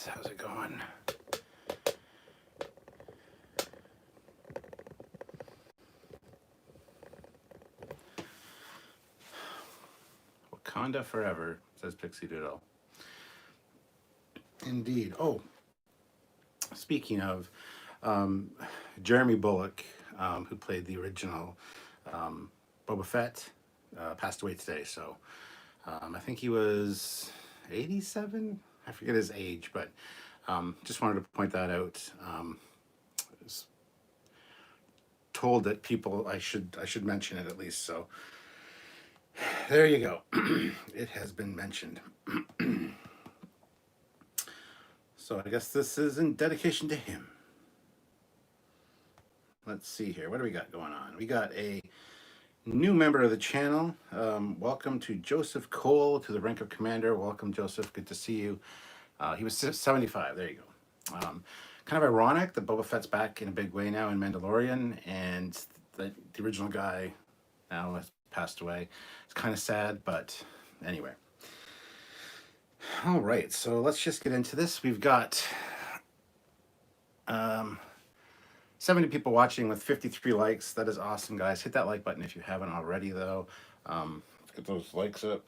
guys? How's it going? Wakanda forever, says Pixie Doodle. Indeed. Oh, speaking of, Jeremy Bulloch, who played the original Boba Fett, passed away today. So I think he was 87. I forget his age, but just wanted to point that out. I was told that people I should mention it at least. So there you go. It has been mentioned. So I guess this is in dedication to him. Let's see here. What do we got going on? We got a new member of the channel. Welcome to Joseph Cole, to the rank of commander. Welcome, Joseph. Good to see you. He was 75. There you go. Kind of ironic that Boba Fett's back in a big way now in Mandalorian, and the original guy now has passed away. It's kind of sad, but anyway. All right, so let's just get into this. We've got 70 people watching with 53 likes. That is awesome, guys. Hit that like button if you haven't already, though. Let's get those likes up.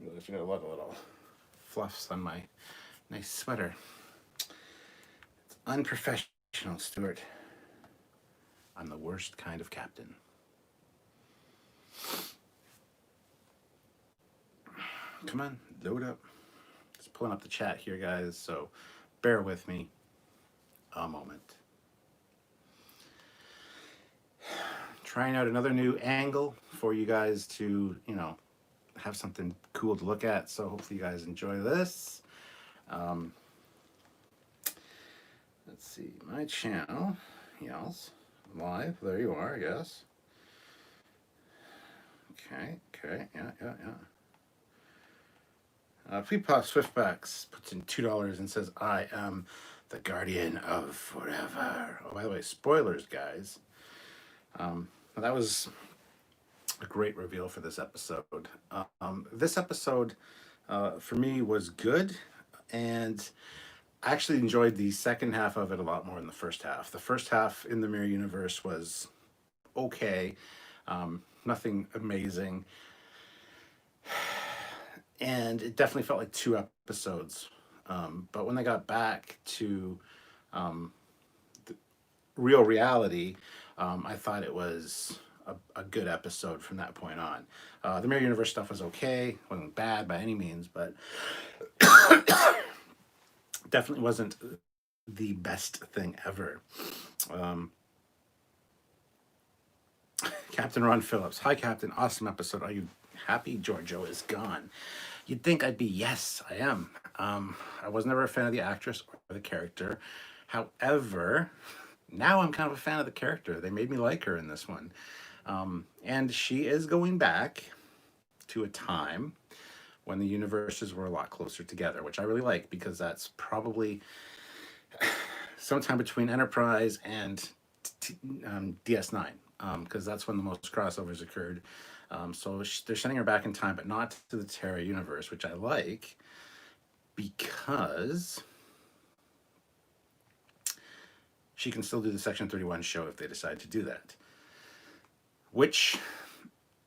I got a lot of little fluffs on my nice sweater. It's unprofessional, Stuart. I'm the worst kind of captain. Come on, load up. Just pulling up the chat here, guys, so bear with me a moment. Trying out another new angle for you guys to, have something cool to look at, so hopefully you guys enjoy this. Let's see, my channel, yes, live, there you are, yes. Okay, yeah. Fleetpop Swiftbacks puts in $2 and says, I am the guardian of forever. Oh, by the way, spoilers, guys. That was a great reveal for this episode. This episode, for me, was good, and I actually enjoyed the second half of it a lot more than the first half. The first half in the Mirror Universe was okay, nothing amazing. And it definitely felt like two episodes. But when they got back to the real reality, I thought it was a good episode from that point on. The Mirror Universe stuff was okay. It wasn't bad by any means, but definitely wasn't the best thing ever. Captain Ron Phillips. Hi, Captain. Awesome episode. Are you happy Giorgio is gone? You'd think I'd be. Yes, I am. I was never a fan of the actress or the character. However, now I'm kind of a fan of the character. They made me like her in this one. And she is going back to a time when the universes were a lot closer together, which I really like, because that's probably sometime between Enterprise and DS9, because that's when the most crossovers occurred. So they're sending her back in time, but not to the Terra universe, which I like, because she can still do the Section 31 show if they decide to do that. Which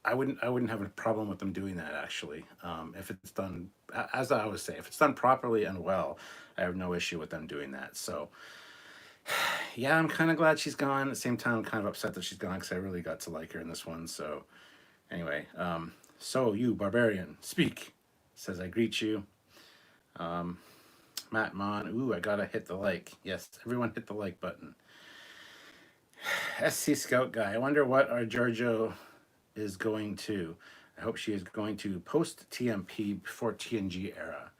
I wouldn't have a problem with them doing that, actually. If it's done, as I always say, if it's done properly and well, I have no issue with them doing that. So yeah, I'm kind of glad she's gone. At the same time, I'm kind of upset that she's gone, because I really got to like her in this one. So anyway, so you, Barbarian, speak, says I greet you. Matt Mon, ooh, I gotta hit the like. Yes, everyone hit the like button. SC Scout Guy, I wonder what our Giorgio is going to. I hope she is going to post TMP before TNG era.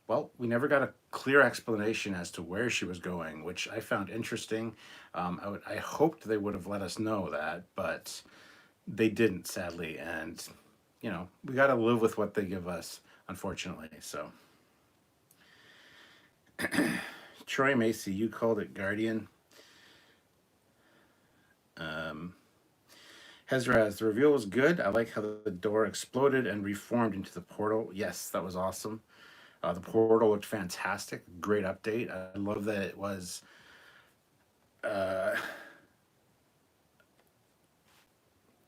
Well, we never got a clear explanation as to where she was going, which I found interesting. I hoped they would have let us know that, but they didn't, sadly. And, we got to live with what they give us, unfortunately. So, Troy Macy, you called it Guardian. Hezraz, the reveal was good. I like how the door exploded and reformed into the portal. Yes, that was awesome. The portal looked fantastic. Great update. I love that it was. Uh,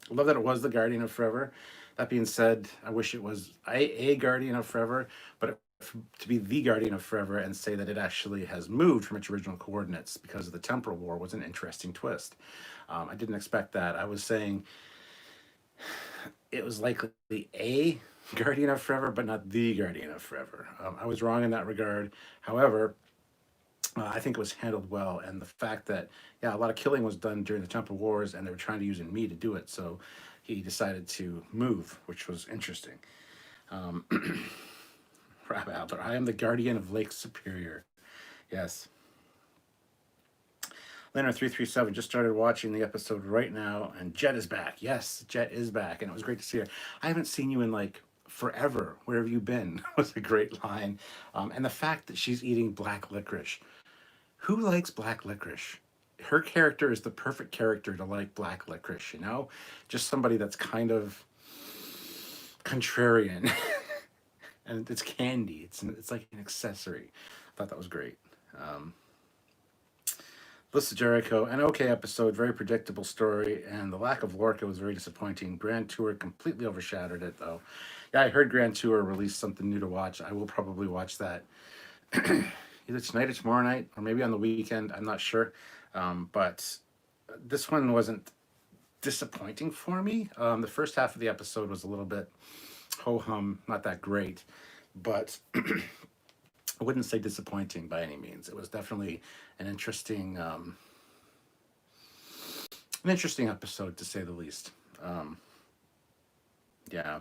love that it was the Guardian of Forever. That being said, I wish it was a Guardian of Forever, but to be the Guardian of Forever and say that it actually has moved from its original coordinates because of the temporal war was an interesting twist. I didn't expect that. I was saying it was likely a Guardian of Forever, but not the Guardian of Forever. I was wrong in that regard. However, I think it was handled well, and the fact that yeah, a lot of killing was done during the Temple Wars, and they were trying to use me to do it, so he decided to move, which was interesting. Um, Rab Adler, I am the guardian of Lake Superior. Yes. Leonard337 just started watching the episode right now, and Jet is back. Yes, Jet is back, and it was great to see her. I haven't seen you in like forever. Where have you been? Was a great line. And the fact that she's eating black licorice. Who likes black licorice? Her character is the perfect character to like black licorice, you know? Just somebody that's kind of contrarian. And it's candy. It's like an accessory. I thought that was great. Um, List of Jericho, an okay episode, very predictable story, and the lack of Lorca was very disappointing. Grand Tour completely overshadowed it, though. Yeah, I heard Grand Tour released something new to watch. I will probably watch that either tonight or tomorrow night, or maybe on the weekend. I'm not sure. But this one wasn't disappointing for me. The first half of the episode was a little bit ho hum, not that great, but I wouldn't say disappointing by any means. It was definitely an interesting episode to say the least. Yeah.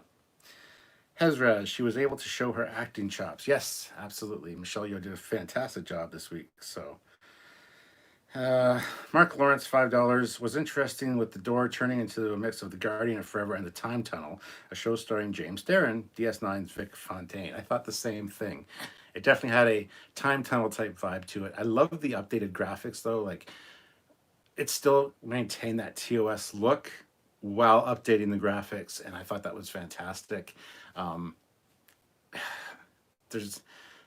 Hezra, she was able to show her acting chops. Yes, absolutely. Michelle Yeoh did a fantastic job this week. So, Mark Lawrence, $5, was interesting with the door turning into a mix of The Guardian of Forever and The Time Tunnel, a show starring James Darren, DS9's Vic Fontaine. I thought the same thing. It definitely had a time tunnel type vibe to it. I love the updated graphics though. Like it still maintained that TOS look while updating the graphics, and I thought that was fantastic. Um, there's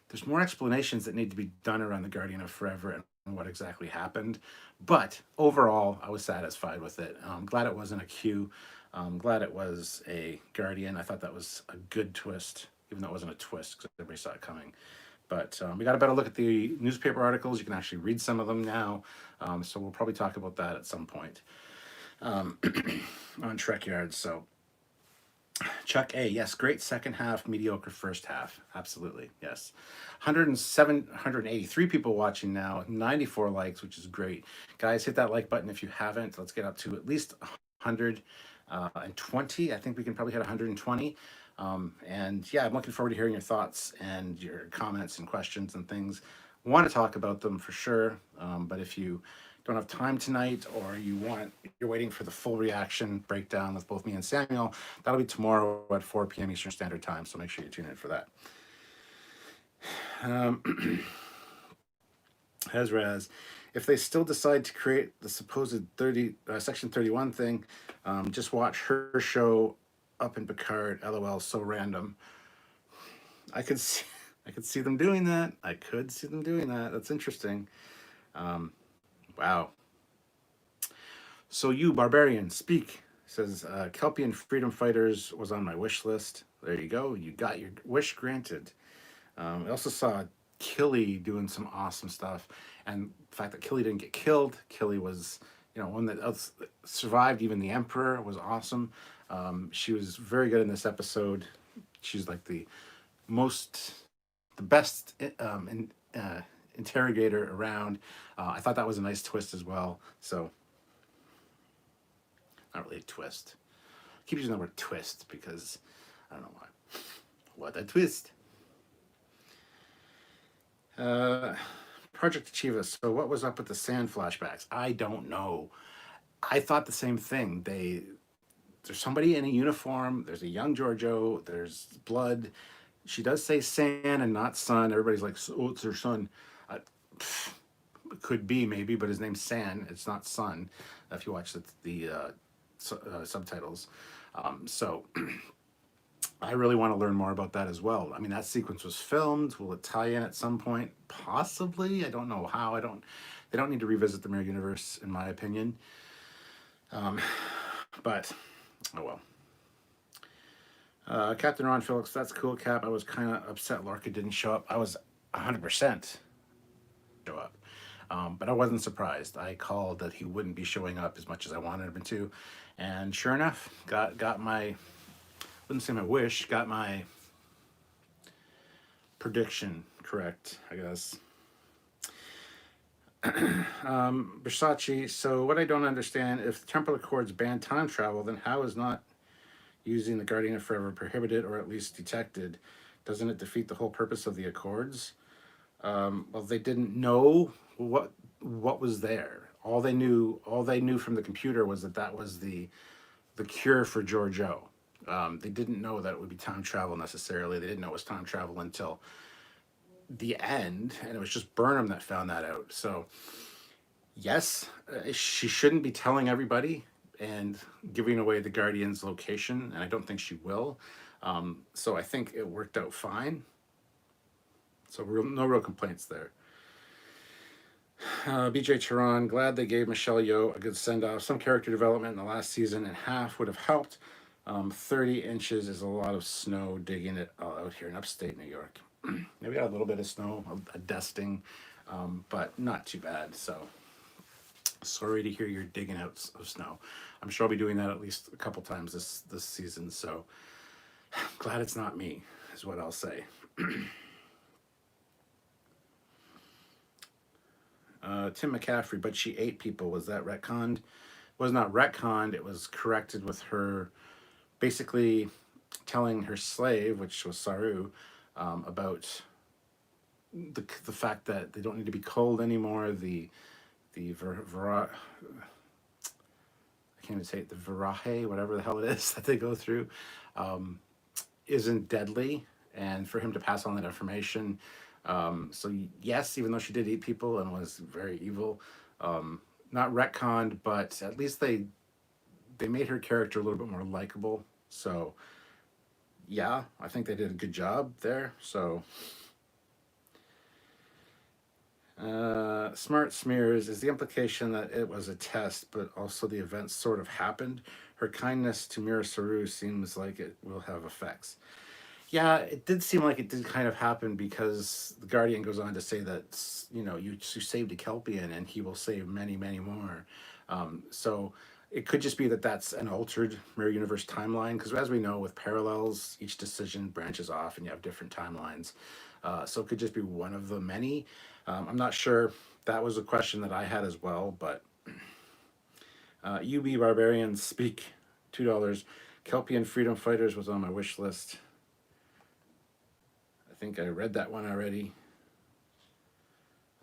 there's more explanations that need to be done around the Guardian of Forever and what exactly happened, but overall, I was satisfied with it. I'm glad it wasn't a Q. I'm glad it was a Guardian. I thought that was a good twist, even though it wasn't a twist because everybody saw it coming. But we got a better look at the newspaper articles. You can actually read some of them now. So we'll probably talk about that at some point on Trekyards. So Chuck A, yes, great second half, mediocre first half. Absolutely, yes. 183 people watching now, 94 likes, which is great. Guys, hit that like button if you haven't. Let's get up to at least 120. I think we can probably hit 120. And yeah, I'm looking forward to hearing your thoughts and your comments and questions and things. Want to talk about them for sure. But if you don't have time tonight, or you're waiting for the full reaction breakdown with both me and Samuel, that'll be tomorrow at 4 p.m. Eastern Standard Time. So make sure you tune in for that. Hezraz, if they still decide to create the supposed Section 31 thing, just watch her show up in Picard. LOL, so random. I could see them doing that. I could see them doing that. That's interesting. Wow. So you, Barbarian, speak. Says Kelpian Freedom Fighters was on my wish list. There you go. You got your wish granted. I also saw Killy doing some awesome stuff, and the fact that Killy didn't get killed, Killy was, one that survived even the Emperor, was awesome. She was very good in this episode. She's like the best interrogator around. I thought that was a nice twist as well. So, not really a twist. I keep using the word twist because I don't know why. What a twist. Project Achievas. So what was up with the sand flashbacks? I don't know. I thought the same thing. There's somebody in a uniform. There's a young Giorgio. There's blood. She does say San and not Son. Everybody's like, oh, it's her son. Could be maybe, but his name's San. It's not Son. If you watch the subtitles. So I really want to learn more about that as well. I mean, that sequence was filmed. Will it tie in at some point? Possibly. I don't know how. I don't. They don't need to revisit the Mirror Universe, in my opinion. But oh well. Captain Ron Phillips, that's cool, Cap. I was kind of upset Lorca didn't show up. I was 100% show up. But I wasn't surprised. I called that he wouldn't be showing up as much as I wanted him to. And sure enough, got my, wouldn't say my wish, got my prediction correct, I guess. Versace, so what I don't understand, if the Temporal Accords ban time travel, then how is not using the Guardian of Forever prohibited or at least detected? Doesn't it defeat the whole purpose of the Accords? Well, they didn't know what was there. All they knew from the computer was that was the cure for Giorgio. They didn't know that it would be time travel necessarily. They didn't know it was time travel until the end, and it was just Burnham that found that out. So yes, she shouldn't be telling everybody and giving away the Guardian's location, and I don't think she will. So I think it worked out fine. So no real complaints there. BJ Tehran, glad they gave Michelle Yeoh a good send-off. Some character development in the last season and a half would have helped. 30 inches is a lot of snow digging it out here in upstate New York. Maybe a little bit of snow, a dusting, but not too bad. So sorry to hear you're digging out of snow. I'm sure I'll be doing that at least a couple times this season. So glad it's not me, is what I'll say. Tim McCaffrey, but she ate people. Was that retconned? Was not retconned. It was corrected with her basically telling her slave, which was Saru, about the fact that they don't need to be cold anymore. I can't even say it, the virahe, whatever the hell it is that they go through, isn't deadly. And for him to pass on that information, so yes, even though she did eat people and was very evil, not retconned, but at least they made her character a little bit more likable. So yeah, I think they did a good job there. So Smart Smears, is the implication that it was a test, but also the event sort of happened? Her kindness to Mira Saru seems like it will have effects. Yeah, it did seem like it did kind of happen because the Guardian goes on to say that, you saved a Kelpian and he will save many, many more. So it could just be that that's an altered Mirror Universe timeline, because as we know with parallels, each decision branches off and you have different timelines. So it could just be one of the many. I'm not sure. That was a question that I had as well, but UB Barbarians speak, $2. Kelpian Freedom Fighters was on my wish list. I think I read that one already.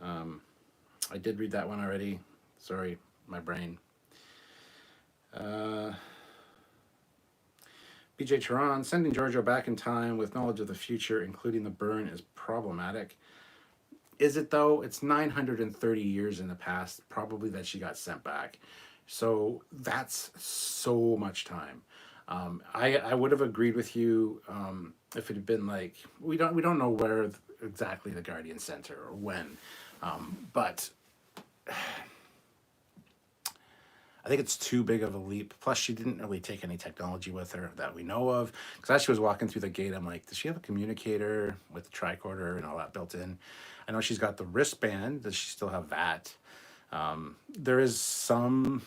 I did read that one already. Sorry, my brain. BJ Tehran, sending Giorgio back in time with knowledge of the future, including the burn, is problematic. Is it though? It's 930 years in the past, probably, that she got sent back. So that's so much time. I would have agreed with you if it had been like, we don't know where exactly the Guardian sent her or when, but I think it's too big of a leap. Plus, she didn't really take any technology with her that we know of. Because as she was walking through the gate, I'm like, does she have a communicator with the tricorder and all that built in? I know she's got the wristband. Does she still have that? There is some,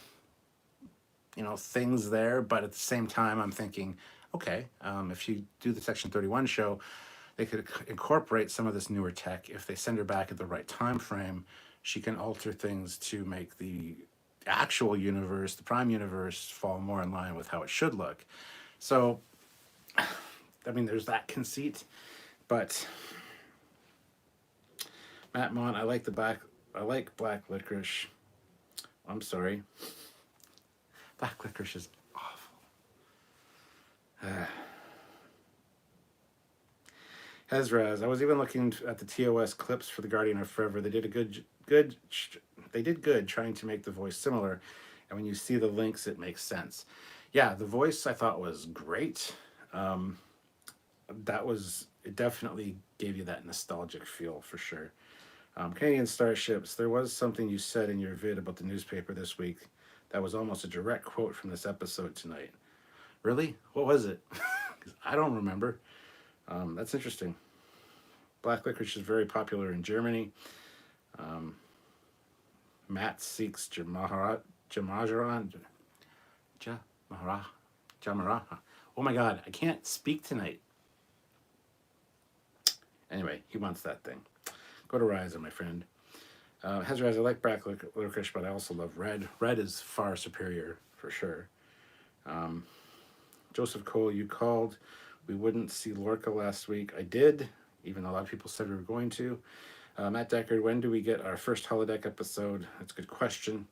things there, but at the same time, I'm thinking, okay, if you do the Section 31 show, they could incorporate some of this newer tech. If they send her back at the right time frame, she can alter things to make the actual universe, the prime universe, fall more in line with how it should look. So, I mean, there's that conceit, but Matt Mon, I like black licorice. I'm sorry. Black licorice is awful. Hezraz, I was even looking at the TOS clips for the Guardian of Forever. They did they did good trying to make the voice similar, and when you see the links, it makes sense. Yeah, the voice I thought was great. it definitely gave you that nostalgic feel for sure. Canadian Starships, there was something you said in your vid about the newspaper this week that was almost a direct quote from this episode tonight. Really? What was it? 'Cause I don't remember. That's interesting. Black licorice is very popular in Germany. Um, Matt seeks Jamajaran. Jamaraha. Oh my god, I can't speak tonight. Anyway, he wants that thing. Go to Ryza, my friend. Hezraz, I like black licorice, but I also love red. Red is far superior, for sure. Joseph Cole, you called. We wouldn't see Lorca last week. I did, even though a lot of people said we were going to. Matt Deckard, when do we get our first holodeck episode? That's a good question.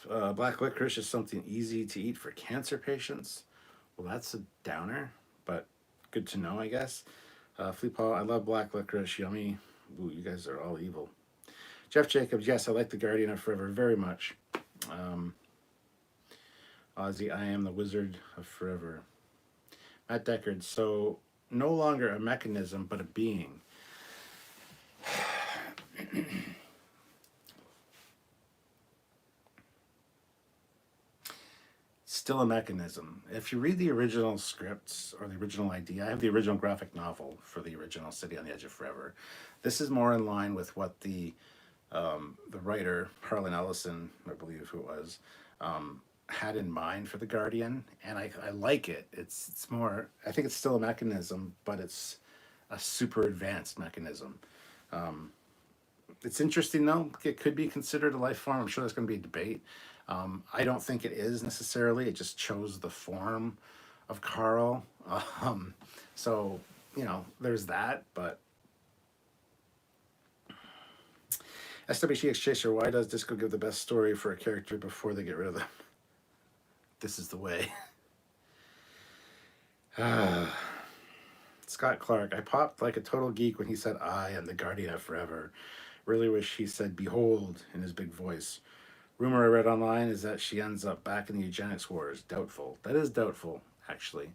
Black licorice is something easy to eat for cancer patients. Well, that's a downer, but good to know, I guess. Flea Paul, I love black licorice. Yummy. Ooh, you guys are all evil. Jeff Jacobs, yes, I like the Guardian of Forever very much. Ozzy, I am the Wizard of Forever. Matt Deckard, so no longer a mechanism, but a being. Still a mechanism. If you read the original scripts or the original idea, I have the original graphic novel for the original City on the Edge of Forever. This is more in line with what the writer, Harlan Ellison, I believe who it was, had in mind for the Guardian, and I like it. It's more, I think it's still a mechanism, but it's a super advanced mechanism. It's interesting though. It could be considered a life form. I'm sure there's going to be a debate. I don't think it is necessarily. It just chose the form of Carl. So, there's that, but SWCX Chaser, why does Disco give the best story for a character before they get rid of them? This is the way. Scott Clark, I popped like a total geek when he said, I am the Guardian of Forever. Really wish he said, behold, in his big voice. Rumor I read online is that she ends up back in the eugenics wars. Doubtful. That is doubtful, actually.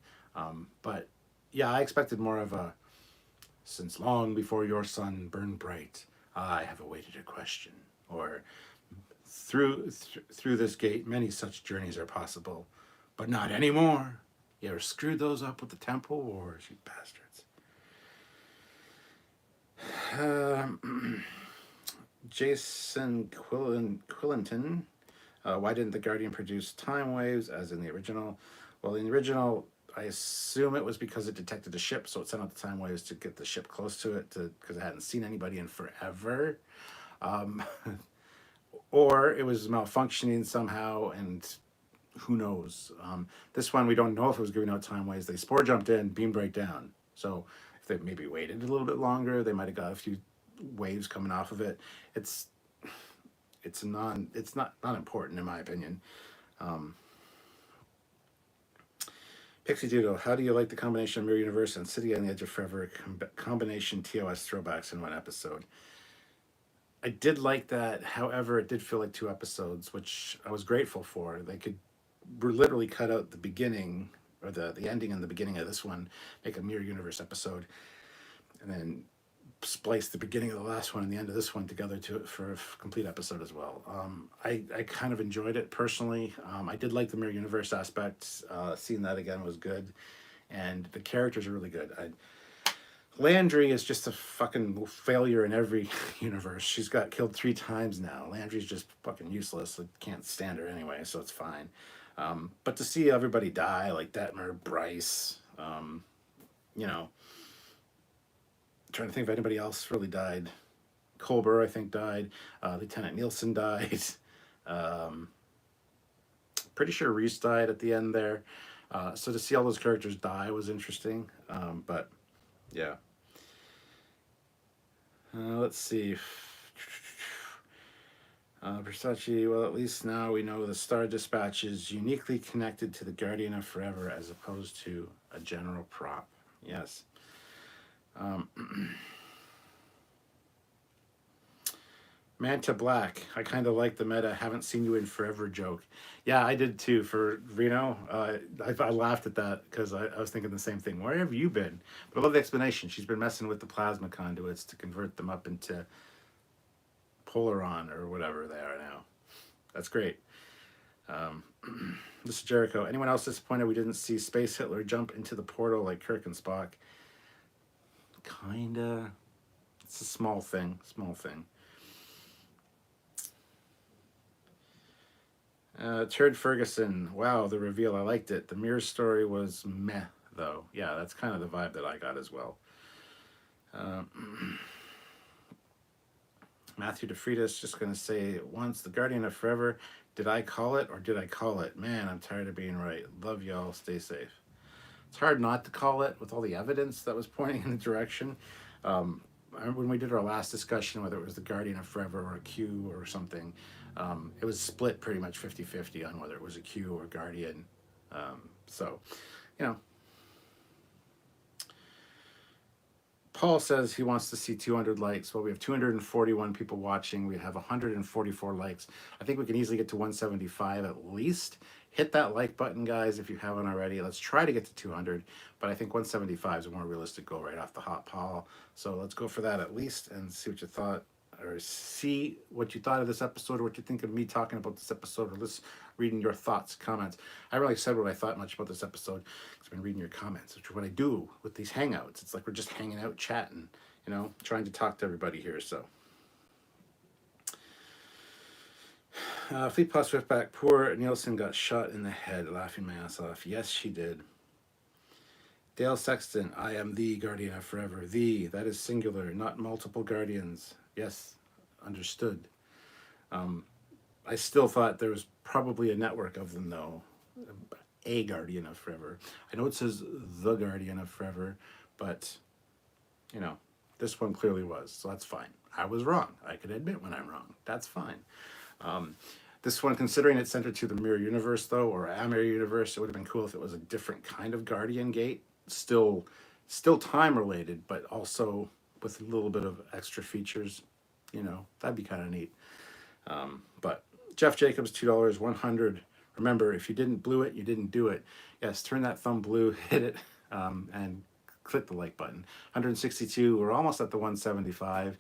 But yeah, I expected more of a, since long before your sun burned bright, I have awaited a question. Or through this gate, many such journeys are possible, but not anymore. You ever screwed those up with the Temple Wars, you bastards. Jason Quillenton, why didn't the Guardian produce time waves as in the original? Well, in the original, I assume it was because it detected a ship, so it sent out the time waves to get the ship close to it, because it hadn't seen anybody in forever. Or it was malfunctioning somehow, and who knows. This one, we don't know if it was giving out time waves. They spore jumped in, beam break down. So if they maybe waited a little bit longer, they might have got a few waves coming off of it. It's not important in my opinion. Pixie Doodle, how do you like the combination of Mirror Universe and City on the Edge of Forever combination TOS throwbacks in one episode? I did like that. However, it did feel like 2 episodes, which I was grateful for. They could literally cut out the beginning or the ending and the beginning of this one, make a Mirror Universe episode, and then splice the beginning of the last one and the end of this one together for a complete episode as well. I kind of enjoyed it personally. I did like the Mirror Universe aspect. Seeing that again was good, and the characters are really good. Landry is just a fucking failure in every universe. She's got killed 3 times now. Landry's just fucking useless. I can't stand her anyway, so it's fine. But to see everybody die, like Detmer, Bryce, trying to think if anybody else really died. Colbert, I think, died. Lieutenant Nielsen died. Pretty sure Reese died at the end there. So to see all those characters die was interesting. But yeah. Let's see. Versace, well, at least now we know the Star Dispatch is uniquely connected to the Guardian of Forever as opposed to a general prop. Yes. Manta Black. I kind of like the meta haven't seen you in forever joke. Yeah, I did too for Reno. I laughed at that because I was thinking the same thing. Where have you been? But I love the explanation. She's been messing with the plasma conduits to convert them up into Polaron or whatever they are now. That's great. Um, this is Jericho. Anyone else disappointed we didn't see Space Hitler jump into the portal like Kirk and Spock? Kinda. It's a small thing. Small thing. Turd Ferguson. Wow, the reveal. I liked it. The mirror story was meh, though. Yeah, that's kind of the vibe that I got as well. Matthew DeFritas just going to say once, the Guardian of Forever. Did I call it or did I call it? Man, I'm tired of being right. Love y'all. Stay safe. It's hard not to call it with all the evidence that was pointing in the direction. I remember when we did our last discussion, whether it was the Guardian of Forever or a Q or something, it was split pretty much 50-50 on whether it was a Q or Guardian. So, you know, Paul says he wants to see 200 likes. Well, we have 241 people watching. We have 144 likes. I think we can easily get to 175 at least. Hit that like button, guys, if you haven't already. Let's try to get to 200, but I think 175 is a more realistic goal right off the hop, Paul. So let's go for that at least and see what you thought, or see what you thought of this episode, or what you think of me talking about this episode, or just reading your thoughts, comments. I really said what I thought much about this episode because I've been reading your comments, which is what I do with these hangouts. It's like we're just hanging out, chatting, you know, trying to talk to everybody here. So. Fleet Paw Swiftback, poor Nielsen got shot in the head, laughing my ass off. Yes, she did. Dale Sexton, I am the Guardian of Forever. The, that is singular, not multiple guardians. Yes, understood. I still thought there was probably a network of them, though. A Guardian of Forever. I know it says the Guardian of Forever, but, you know, this one clearly was, so that's fine. I was wrong. I can admit when I'm wrong. That's fine. This one, considering it's centered to the mirror universe, though, or a mirror universe, it would have been cool if it was a different kind of Guardian Gate. Still time related, but also with a little bit of extra features. You know, that'd be kind of neat. But Jeff Jacobs, $2, 100. Remember, if you didn't blue it, you didn't do it. Yes, turn that thumb blue, hit it, and click the like button. 162, we're almost at the 175.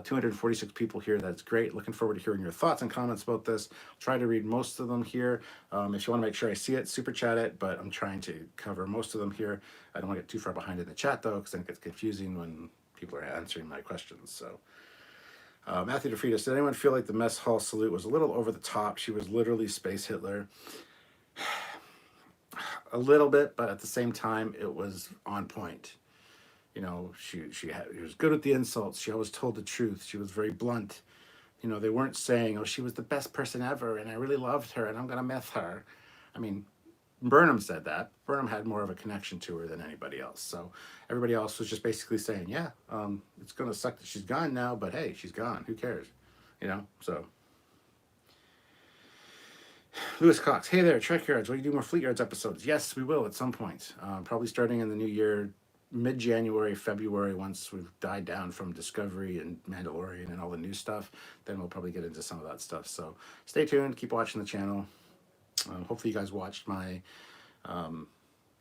246 people here, that's great. Looking forward to hearing your thoughts and comments about this. Try to read most of them here. If you want to make sure I see it, super chat it, but I'm trying to cover most of them here. I don't want to get too far behind in the chat, though, because then it gets confusing when people are answering my questions. So, Matthew DeFritas, did anyone feel like the mess hall salute was a little over the top? She was literally Space Hitler. A little bit, but at the same time, it was on point. You know, she was good with the insults. She always told the truth. She was very blunt. You know, they weren't saying, oh, she was the best person ever, and I really loved her, and I'm going to miss her. I mean, Burnham said that. Burnham had more of a connection to her than anybody else. So everybody else was just basically saying, yeah, it's going to suck that she's gone now, but hey, she's gone. Who cares? You know, so... Lewis Cox, hey there, Trekyards, will you do more Fleet Yards episodes? Yes, we will at some point. Probably starting in the new year, mid-January, February, once we've died down from Discovery and Mandalorian and all the new stuff, then we'll probably get into some of that stuff. So stay tuned, keep watching the channel. Hopefully you guys watched my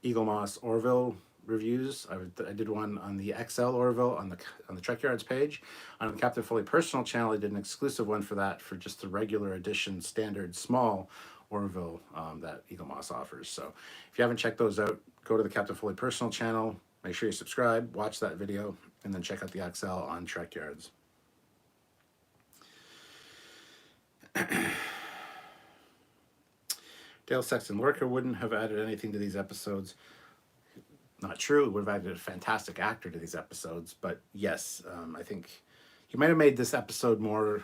Eagle Moss Orville reviews. I did one on the XL Orville on the Trekyards page. On the Captain Foley personal channel, I did an exclusive one for that, for just the regular edition standard small Orville that Eagle Moss offers. So if you haven't checked those out, go to the Captain Foley personal channel, make sure you subscribe, watch that video, and then check out the XL on Trekyards. Dale Sexton, Lorca wouldn't have added anything to these episodes. Not true. It would have added a fantastic actor to these episodes. But yes, I think he might have made this episode more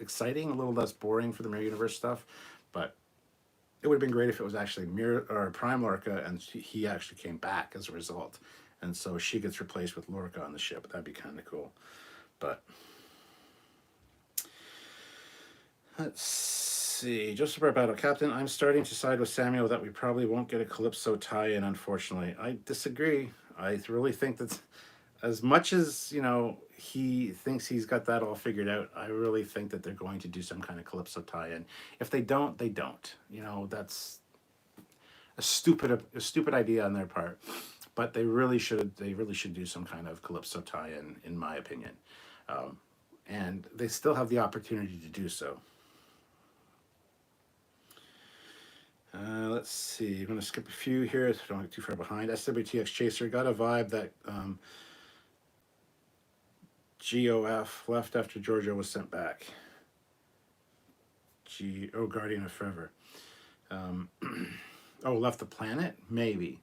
exciting, a little less boring for the Mirror Universe stuff. But it would have been great if it was actually Mirror or Prime Lorca, and he actually came back as a result. And so she gets replaced with Lorca on the ship. That'd be kind of cool. But let's see. Joseph Barbato, Captain, I'm starting to side with Samuel that we probably won't get a Calypso tie-in, unfortunately. I disagree. I really think that as much as he thinks he's got that all figured out, I really think that they're going to do some kind of Calypso tie-in. If they don't, they don't. That's a stupid idea on their part, but they really should do some kind of Calypso tie-in my opinion. And they still have the opportunity to do so. Let's see. I'm going to skip a few here so I don't get too far behind. SWTX Chaser got a vibe that GOF left after Giorgio was sent back. Guardian of Forever. Left the planet? Maybe.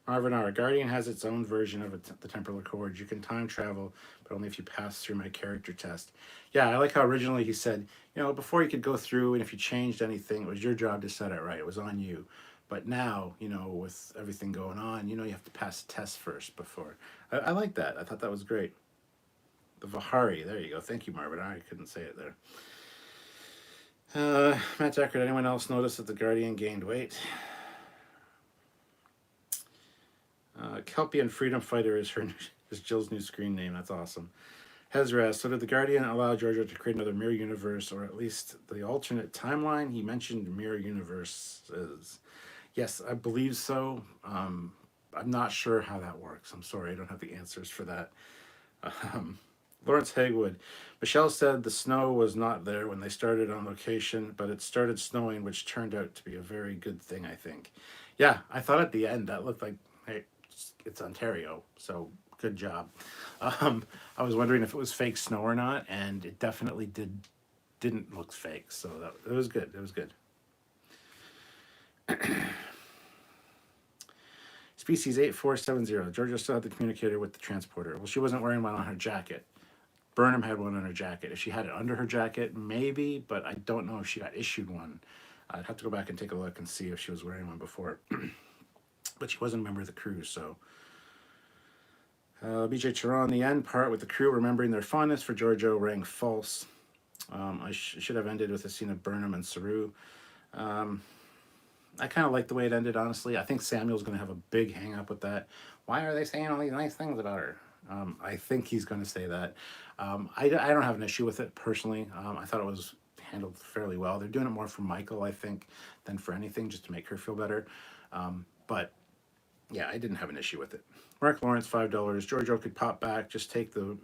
Marvin R. Guardian has its own version of the Temporal Accord. You can time travel, but only if you pass through my character test. Yeah, I like how originally he said, before you could go through, and if you changed anything, it was your job to set it right. It was on you. But now, with everything going on, you have to pass the test first before. I like that. I thought that was great. The Vahari. There you go. Thank you, Marvin. I couldn't say it there. Matt Deckard, anyone else notice that the Guardian gained weight? Kelpian Freedom Fighter is Jill's new screen name. That's awesome. Hezraz, so did the Guardian allow Giorgio to create another mirror universe, or at least the alternate timeline? He mentioned mirror universes. Yes, I believe so. I'm not sure how that works. I'm sorry, I don't have the answers for that. Lawrence Hagwood. Michelle said the snow was not there when they started on location, but it started snowing, which turned out to be a very good thing, I think. Yeah, I thought at the end that looked like, hey, it's Ontario, so good job. I was wondering if it was fake snow or not, and it definitely didn't look fake, so it was good. It was good. Species 8470. Georgia still had the communicator with the transporter. Well, she wasn't wearing one on her jacket. Burnham had one on her jacket. If she had it under her jacket, maybe, but I don't know if she got issued one. I'd have to go back and take a look and see if she was wearing one before. But she wasn't a member of the crew, so. BJ Charon, the end part with the crew remembering their fondness for Giorgio rang false. I should have ended with a scene of Burnham and Saru. I kind of like the way it ended, honestly. I think Samuel's going to have a big hang up with that. Why are they saying all these nice things about her? I think he's going to say that. I don't have an issue with it, personally. I thought it was handled fairly well. They're doing it more for Michael, I think, than for anything, just to make her feel better. But, yeah, I didn't have an issue with it. Mark Lawrence, $5. Giorgio could pop back, just take the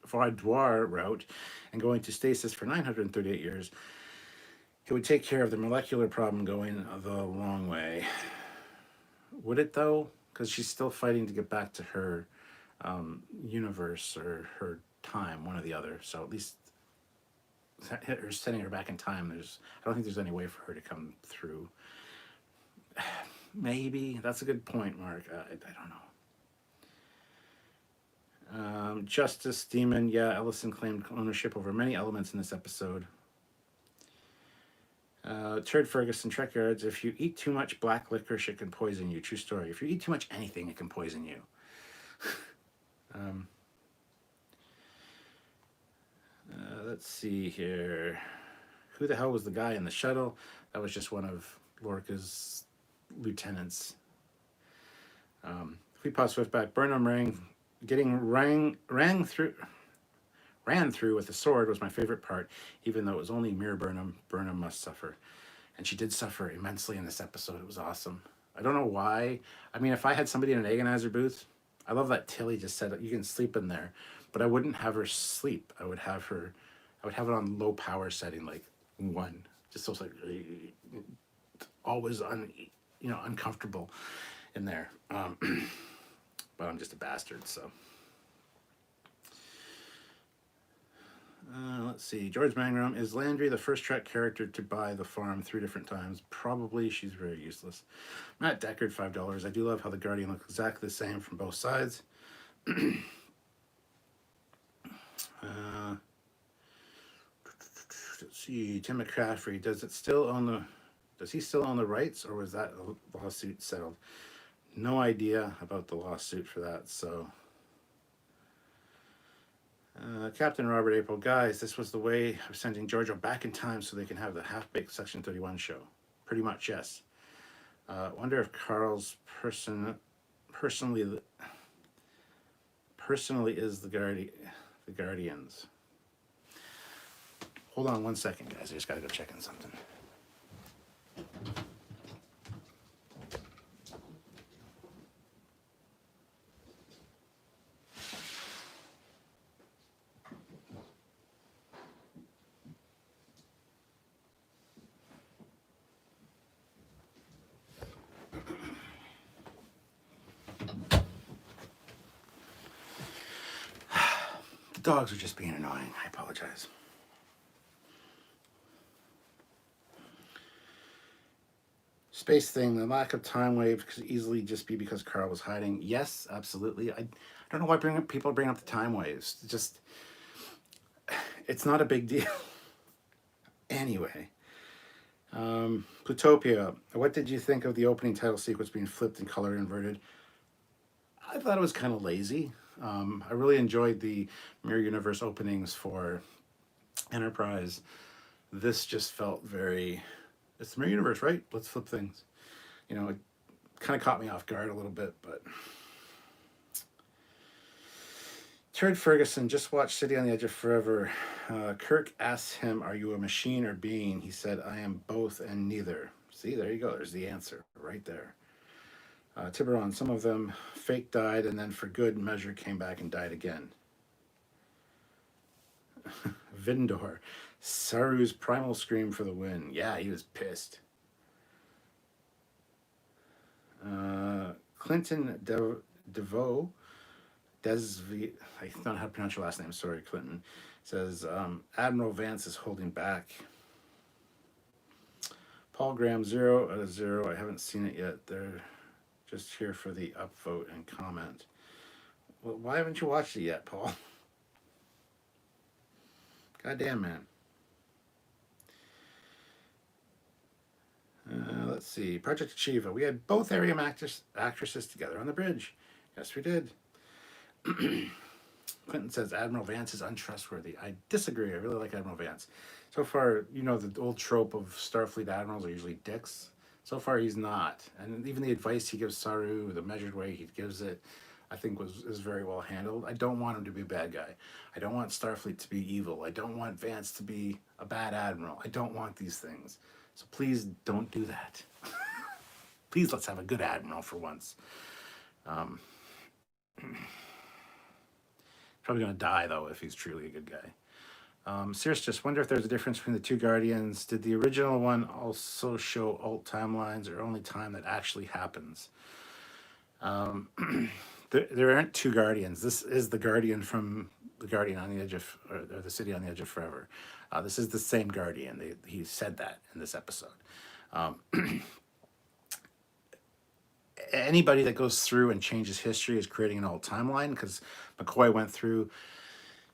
Vaudoir route and go into stasis for 938 years. It would take care of the molecular problem going the long way. Would it, though? Because she's still fighting to get back to her universe or her time, one or the other. So at least her sending her back in time, I don't think there's any way for her to come through. Maybe. That's a good point, Mark. I don't know. Justice Demon, yeah, Ellison claimed ownership over many elements in this episode. Turd Ferguson, Trekyards, if you eat too much black licorice, it can poison you. True story. If you eat too much anything, it can poison you. Let's see here. Who the hell was the guy in the shuttle? That was just one of Lorca's lieutenants. If we pause Swiftback, Burnham ran through with a sword was my favorite part, even though it was only mere Burnham. Burnham must suffer. And she did suffer immensely in this episode. It was awesome. I don't know why. I mean, if I had somebody in an agonizer booth, I love that Tilly just said you can sleep in there, but I wouldn't have her sleep. I would have it on low power setting, like 1. Just so it's like always uncomfortable in there. But I'm just a bastard, so. Let's see. George Mangrum, is Landry the first Trek character to buy the farm 3 different times? Probably. She's very useless. Matt Deckard, $5. I do love how the Guardian looks exactly the same from both sides. Let's see. Tim McCaffrey, does he still own the rights, or was that a lawsuit settled? No idea about the lawsuit for that, so. Captain Robert April, guys, this was the way of sending Giorgio back in time so they can have the half-baked Section 31 show. Pretty much, yes. Wonder if Carl's personally is the Guardians. Hold on 1 second, guys. I just gotta go check in something. The dogs are just being annoying. I apologize. Space thing, the lack of time wave could easily just be because Carl was hiding. Yes, absolutely. I don't know why people bring up the time waves. It's not a big deal. Anyway, Plutopia, what did you think of the opening title sequence being flipped and color inverted? I thought it was kind of lazy. I really enjoyed the Mirror Universe openings for Enterprise. This just felt very, it's the Mirror Universe, right? Let's flip things. You know, it kind of caught me off guard a little bit, but. Turd Ferguson just watched City on the Edge of Forever. Kirk asks him, "Are you a machine or being?" He said, "I am both and neither." See, there you go. There's the answer right there. Tiburon, some of them fake died and then for good measure came back and died again. Vindor, Saru's primal scream for the win. Yeah, he was pissed. Clinton DeVoe, I don't know how to pronounce your last name, sorry, Clinton, says, Admiral Vance is holding back. Paul Graham, 0 out of 0. I haven't seen it yet. They're just here for the upvote and comment. Well, why haven't you watched it yet, Paul? Goddamn, man. Let's see. Project Achieva. We had both Arium actresses together on the bridge. Yes, we did. Clinton says Admiral Vance is untrustworthy. I disagree. I really like Admiral Vance. So far, you know, the old trope of Starfleet admirals are usually dicks. So far, he's not. And even the advice he gives Saru, the measured way he gives it, I think is very well handled. I don't want him to be a bad guy. I don't want Starfleet to be evil. I don't want Vance to be a bad admiral. I don't want these things. So please don't do that. Please let's have a good admiral for once. Probably going to die, though, if he's truly a good guy. Serious, just wonder if there's a difference between the two Guardians. Did the original one also show alt timelines or only time that actually happens? There aren't two Guardians. This is the Guardian from the Guardian on the Edge of, or the City on the Edge of Forever. This is the same Guardian. He said that in this episode. Anybody that goes through and changes history is creating an alt timeline, because McCoy went through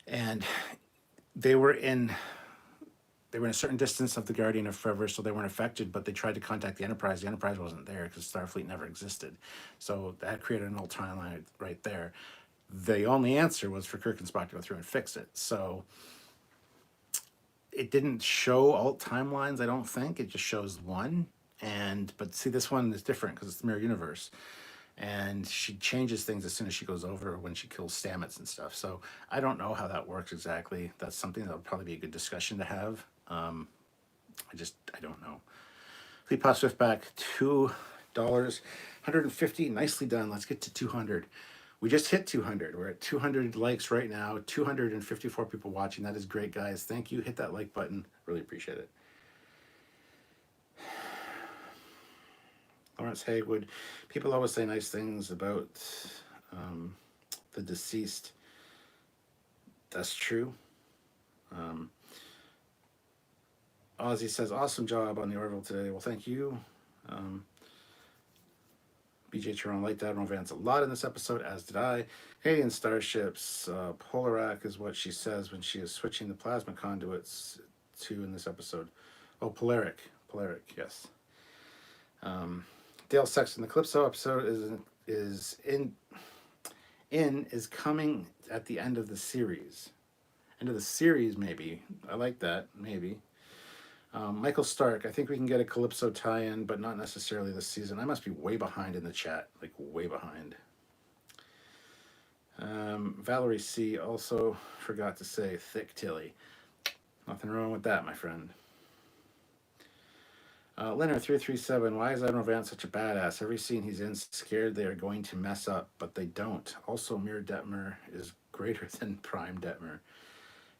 and they were in a certain distance of the Guardian of Forever, so they weren't affected, but they tried to contact the Enterprise. The Enterprise wasn't there because Starfleet never existed. So that created an alt timeline right there. The only answer was for Kirk and Spock to go through and fix it. So it didn't show alt timelines, I don't think. It just shows one. But see, this one is different because it's the Mirror Universe. And she changes things as soon as she goes over when she kills Stamets and stuff. So I don't know how that works exactly. That's something that would probably be a good discussion to have. I don't know. Cleopatra Swift back, $2, 150. Nicely done. Let's get to 200. We just hit 200. We're at 200 likes right now. 254 people watching. That is great, guys. Thank you. Hit that like button. Really appreciate it. Lawrence Hagwood. People always say nice things about the deceased. That's true. Ozzy says, awesome job on the Orville today. Well, thank you. BJ Chiron liked Admiral Vance a lot in this episode, as did I. Canadian starships. Polarak is what she says when she is switching the plasma conduits to in this episode. Oh, Polaric. Polaric, yes. Dale Sexton, the Calypso episode is coming at the end of the series. End of the series, maybe. I like that, maybe. Michael Stark, I think we can get a Calypso tie-in, but not necessarily this season. I must be way behind in the chat, like way behind. Valerie C. also forgot to say thick Tilly. Nothing wrong with that, my friend. Leonard 337, why is Admiral Vance such a badass? Every scene he's in, scared they are going to mess up, but they don't. Also, Mir Detmer is greater than Prime Detmer.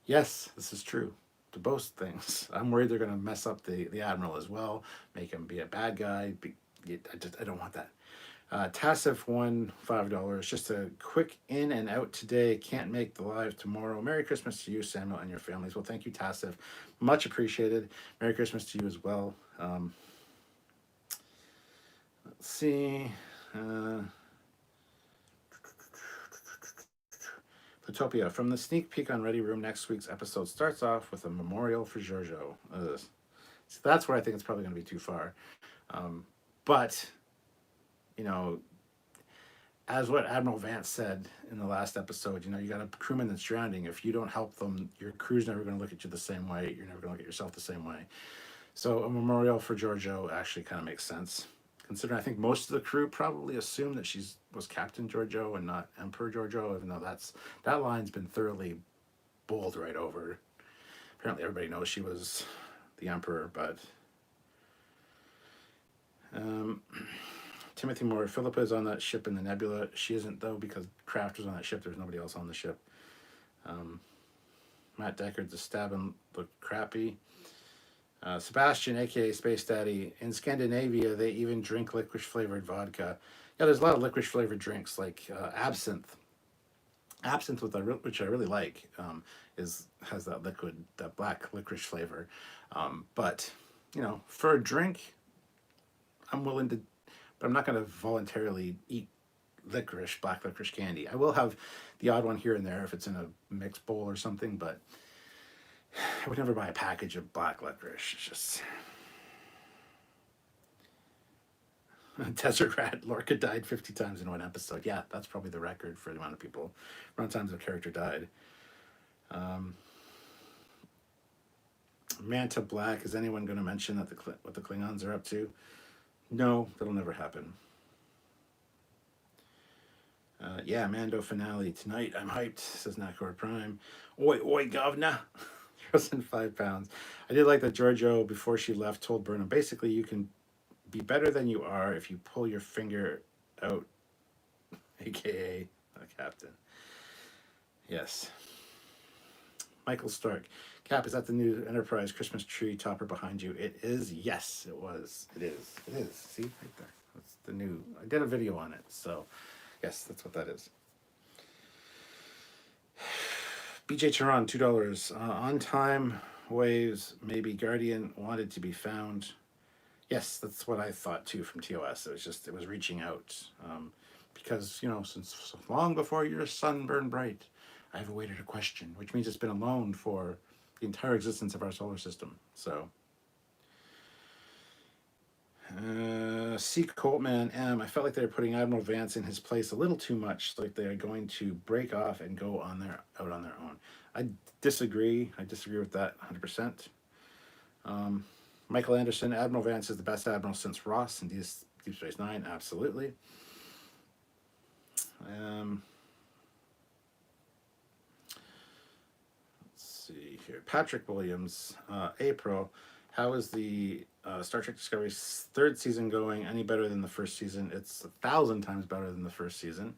Yes, this is true. To both things. I'm worried they're going to mess up the Admiral as well, make him be a bad guy. I don't want that. Tassif won $5. Just a quick in and out today. Can't make the live tomorrow. Merry Christmas to you, Samuel, and your families. Well, thank you, Tassif. Much appreciated. Merry Christmas to you as well. Let's see. Utopia. From the sneak peek on Ready Room, next week's episode starts off with a memorial for Giorgio. So that's where I think it's probably going to be too far. But, you know, as what Admiral Vance said in the last episode, you know, you got a crewman that's drowning. If you don't help them, your crew's never going to look at you the same way. You're never going to look at yourself the same way. So a memorial for Giorgio actually kind of makes sense. Considering I think most of the crew probably assumed that she was Captain Giorgio and not Emperor Giorgio, even though that line's been thoroughly bowled right over. Apparently everybody knows she was the Emperor, but Timothy Moore, Philippa is on that ship in the Nebula. She isn't, though, because Kraft was on that ship. There's nobody else on the ship. Matt Deckard, the stabbing looked crappy. Sebastian, aka Space Daddy, in Scandinavia, they even drink licorice flavored vodka. Yeah, there's a lot of licorice flavored drinks, like absinthe. Absinthe, which I really like, has that black licorice flavor. But, you know, for a drink, I'm willing to, but I'm not going to voluntarily eat black licorice candy. I will have the odd one here and there if it's in a mixed bowl or something, but I would never buy a package of black licorice. It's just Desert Rat Lorca died 50 times in one episode. Yeah, that's probably the record for the amount of times a character died. Manta Black, is anyone going to mention that what the Klingons are up to? No, that'll never happen. Yeah, Mando finale tonight. I'm hyped, says Nakor Prime. Oi, oi, governor. Throws in 5 pounds. I did like that Giorgio, before she left, told Burnham, basically, you can be better than you are if you pull your finger out, aka a captain. Yes. Michael Stark. Cap, is that the new Enterprise Christmas tree topper behind you? It is. Yes, it was. It is. It is. See, right there. That's the new. I did a video on it, so yes, that's what that is. BJ Tehran, $2. On time waves, maybe Guardian wanted to be found. Yes, that's what I thought too from TOS. It was reaching out. Because, you know, since long before your sun burned bright, I have awaited a question, which means it's been alone for the entire existence of our solar system. So, C. Coltman M. I felt like they were putting Admiral Vance in his place a little too much, like they are going to break off and go out on their own. I disagree. I disagree with that 100%. Michael Anderson, Admiral Vance is the best admiral since Ross in Deep Space Nine. Absolutely. Let's see here. Patrick Williams, April. How is the Star Trek Discovery's 3rd season going? Any better than the 1st season? It's 1,000 times better than the 1st season.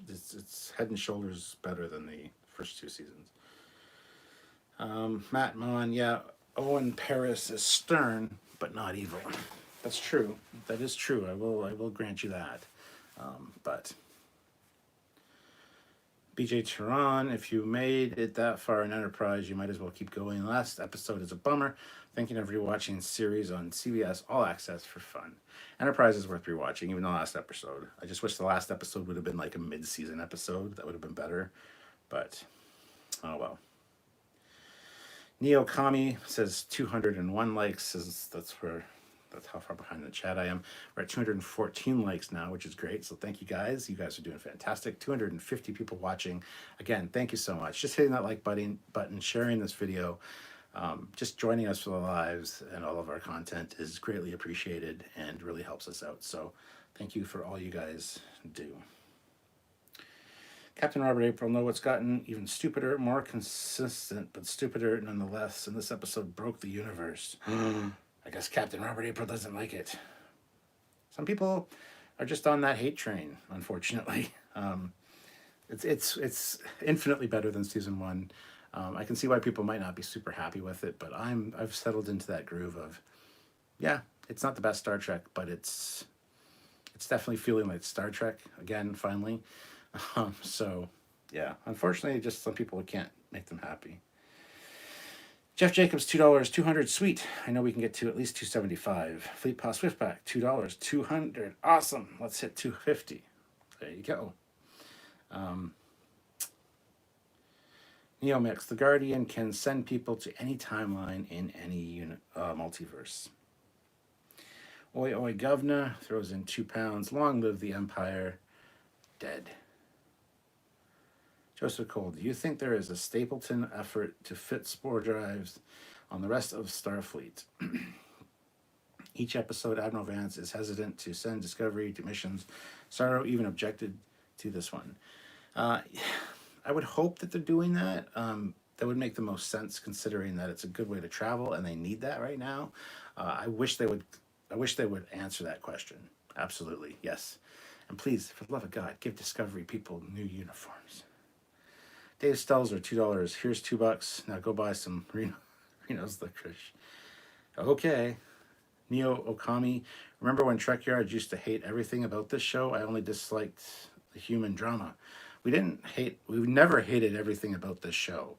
It's head and shoulders better than the first 2 seasons. Matt Mon, yeah, Owen Paris is stern but not evil. That's true. That is true. I will grant you that. But BJ Tehran, if you made it that far in Enterprise, you might as well keep going. The last episode is a bummer. Thinking of rewatching series on CBS All Access for fun. Enterprise is worth rewatching, even the last episode. I just wish the last episode would have been like a mid-season episode. That would have been better. But, oh well. Neo Kami says 201 likes. That's how far behind the chat I am. We're at 214 likes now, which is great. So thank you guys. You guys are doing fantastic. 250 people watching. Again, thank you so much. Just hitting that like button, sharing this video. Just joining us for the lives and all of our content is greatly appreciated and really helps us out. So thank you for all you guys do. Captain Robert April, know what's gotten even stupider, more consistent, but stupider nonetheless. And this episode broke the universe. I guess Captain Robert April doesn't like it. Some people are just on that hate train, unfortunately. It's infinitely better than season one. I can see why people might not be super happy with it, but I've settled into that groove of, yeah, it's not the best Star Trek, but it's definitely feeling like Star Trek again, finally. So, yeah, unfortunately, just some people can't make them happy. Jeff Jacobs, $2, 200, sweet. I know we can get to at least 275. Fleet Paw Swiftback, $2, 200, awesome. Let's hit 250. There you go. Neomix, the Guardian can send people to any timeline in any multiverse. Oi Oi Govna throws in £2. Long live the Empire. Dead. Joseph Cole, do you think there is a Stapleton effort to fit spore drives on the rest of Starfleet? Each episode, Admiral Vance is hesitant to send Discovery to missions. Sorrow even objected to this one. I would hope that they're doing that. That would make the most sense, considering that it's a good way to travel, and they need that right now. I wish they would answer that question. Absolutely, yes. And please, for the love of God, give Discovery people new uniforms. Dave Stelzer, $2. Here's $2. Now go buy some Reno's licorice. Okay. Neo Okami, remember when Trekyards used to hate everything about this show? I only disliked the human drama. We never hated everything about this show.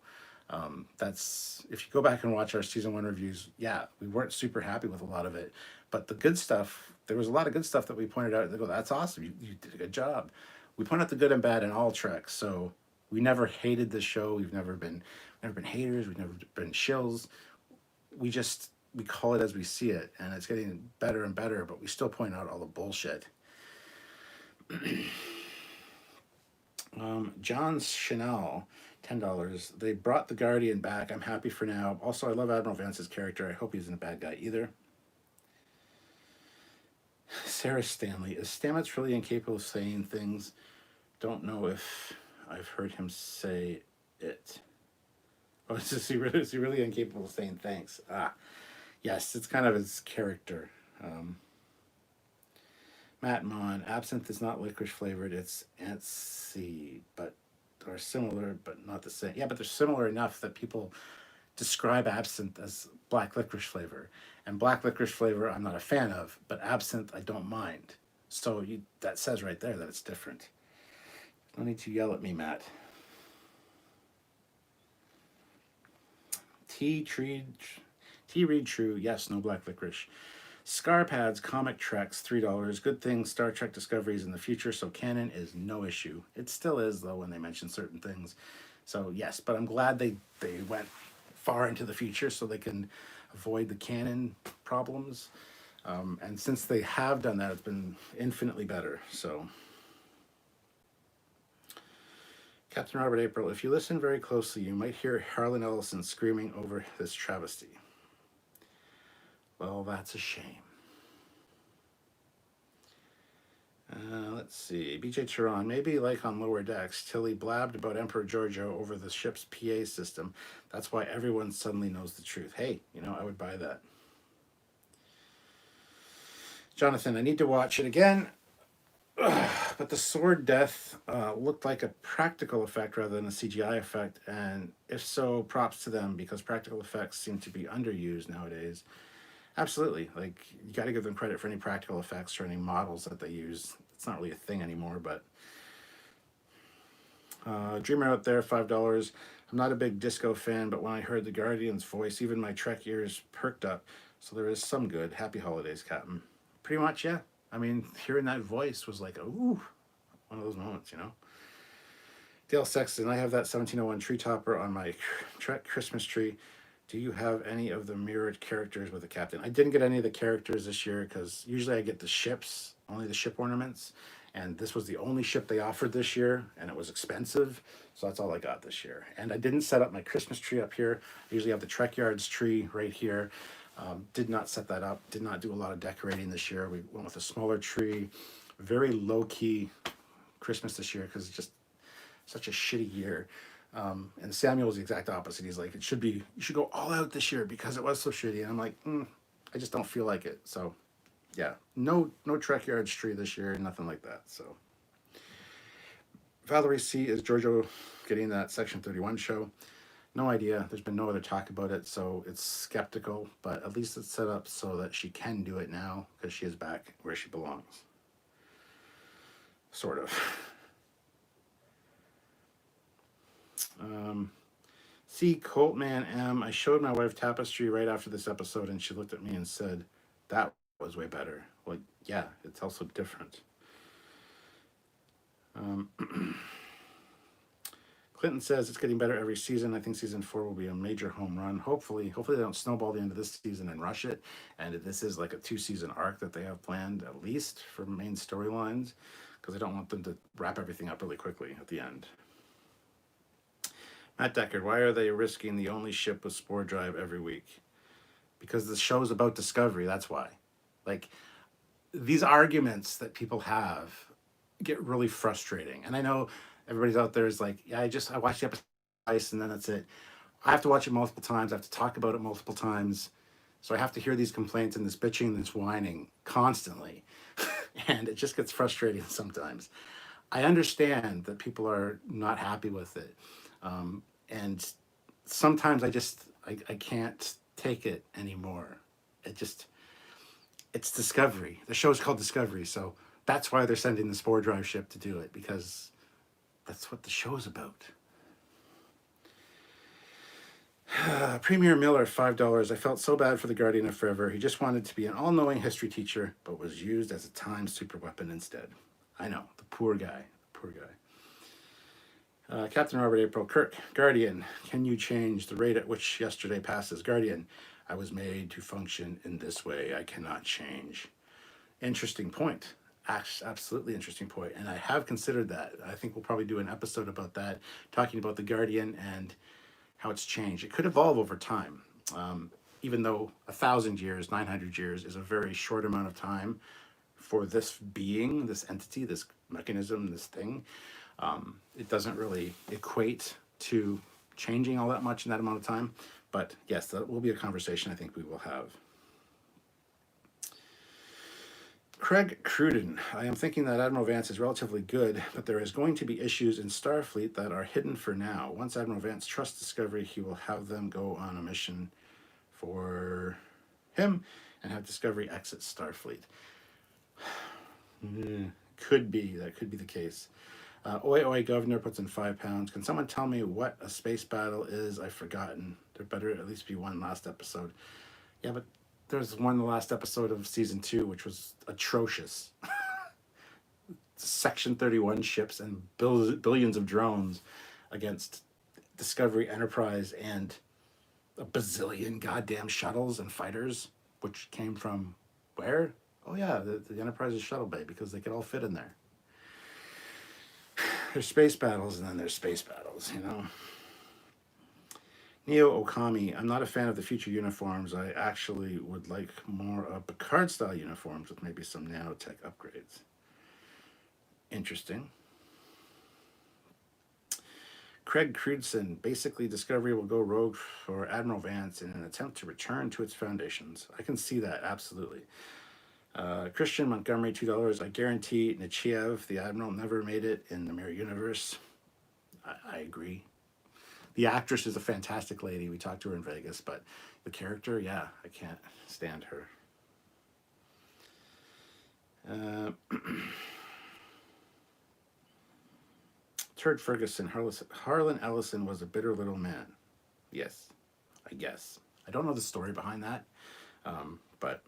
That's, if you go back and watch our season one reviews, yeah, we weren't super happy with a lot of it. But the good stuff, there was a lot of good stuff that we pointed out. They go, that's awesome. You did a good job. We point out the good and bad in all Treks. So we never hated this show. We've never been haters. We've never been shills. We call it as we see it, and it's getting better and better, but we still point out all the bullshit. John Chanel, $10. They brought the Guardian back. I'm happy for now. Also, I love Admiral Vance's character. I hope he isn't a bad guy either. Sarah Stanley, is Stamets really incapable of saying things? Don't know if I've heard him say it. Oh, is he really incapable of saying thanks? Yes, it's kind of his character. Matt Mon, absinthe is not licorice flavored, it's antsy, but are similar, but not the same. Yeah, but they're similar enough that people describe absinthe as black licorice flavor. And black licorice flavor I'm not a fan of, but absinthe I don't mind. So that says right there that it's different. No need to yell at me, Matt. T. Read True, yes, no black licorice. Scar Pads, Comic Treks, $3. Good thing Star Trek Discovery is in the future, so canon is no issue. It still is, though, when they mention certain things. So, yes, but I'm glad they went far into the future so they can avoid the canon problems. And since they have done that, it's been infinitely better. So, Captain Robert April, if you listen very closely, you might hear Harlan Ellison screaming over this travesty. Well, that's a shame. Let's see. BJ Turan, maybe like on Lower Decks, Tilly blabbed about Emperor Giorgio over the ship's PA system. That's why everyone suddenly knows the truth. Hey, I would buy that. Jonathan, I need to watch it again. But the sword death looked like a practical effect rather than a CGI effect. And if so, props to them, because practical effects seem to be underused nowadays. Absolutely. Like, you got to give them credit for any practical effects or any models that they use. It's not really a thing anymore, but Dreamer out there, $5. I'm not a big disco fan, but when I heard the Guardian's voice, even my Trek ears perked up. So there is some good. Happy holidays, Captain. Pretty much, yeah. I mean, hearing that voice was like, ooh, one of those moments, Dale Sexton, I have that 1701 tree topper on my Trek Christmas tree. Do you have any of the mirrored characters with the captain? I didn't get any of the characters this year because usually I get the ships, only the ship ornaments. And this was the only ship they offered this year, and it was expensive. So that's all I got this year. And I didn't set up my Christmas tree up here. I usually have the Trekyards tree right here. Did not set that up. Did not do a lot of decorating this year. We went with a smaller tree. Very low-key Christmas this year because it's just such a shitty year. And Samuel was the exact opposite. He's like, you should go all out this year because it was so shitty. And I'm like, I just don't feel like it. So yeah, no Trekyards tree this year, nothing like that. So Valerie C, is Giorgio getting that Section 31 show? No idea. There's been no other talk about it, so it's skeptical, but at least it's set up so that she can do it now because she is back where she belongs. Sort of. C, Coltman M, I showed my wife Tapestry right after this episode and she looked at me and said, that was way better. Well, yeah, it's also different. Clinton says it's getting better every season. I think season 4 will be a major home run. Hopefully they don't snowball the end of this season and rush it. And this is like a 2-season arc that they have planned at least for main storylines, because I don't want them to wrap everything up really quickly at the end. Matt Deckard, why are they risking the only ship with spore drive every week? Because the show's about discovery, that's why. Like, these arguments that people have get really frustrating. And I know everybody's out there is like, yeah, I watched the episode twice and then that's it. I have to watch it multiple times. I have to talk about it multiple times. So I have to hear these complaints and this bitching and this whining constantly. And it just gets frustrating sometimes. I understand that people are not happy with it. And sometimes I can't take it anymore. It's Discovery. The show's called Discovery. So that's why they're sending the spore drive ship to do it, because that's what the show's about. Premier Miller, $5. I felt so bad for the Guardian of Forever. He just wanted to be an all-knowing history teacher, but was used as a time superweapon instead. I know, the poor guy. Captain Robert April, Kirk, Guardian, can you change the rate at which yesterday passes? Guardian, I was made to function in this way. I cannot change. Interesting point. Absolutely interesting point. And I have considered that. I think we'll probably do an episode about that, talking about the Guardian and how it's changed. It could evolve over time. Even though 1,000 years, 900 years is a very short amount of time for this being, this entity, this mechanism, this thing, it doesn't really equate to changing all that much in that amount of time. But yes, that will be a conversation I think we will have. Craig Cruden, I am thinking that Admiral Vance is relatively good, but there is going to be issues in Starfleet that are hidden for now. Once Admiral Vance trusts Discovery, he will have them go on a mission for him and have Discovery exit Starfleet. That could be the case. Oi Governor puts in £5. Can someone tell me what a space battle is? I've forgotten. There better at least be one last episode. Yeah, but there's one the last episode of season 2, which was atrocious. Section 31 ships and billions of drones against Discovery, Enterprise, and a bazillion goddamn shuttles and fighters, which came from where? Oh yeah, the Enterprise's shuttle bay, because they could all fit in there. There's space battles and then there's space battles, you know. Neo Okami, I'm not a fan of the future uniforms. I actually would like more Picard-style uniforms with maybe some nanotech upgrades. Interesting. Craig Crudson, basically Discovery will go rogue for Admiral Vance in an attempt to return to its foundations. I can see that, absolutely. Christian Montgomery, $2. I guarantee Nechayev, the Admiral, never made it in the Mirror Universe. I agree. The actress is a fantastic lady. We talked to her in Vegas, but the character, yeah, I can't stand her. Turd Ferguson, Harlan Ellison was a bitter little man. Yes, I guess. I don't know the story behind that, but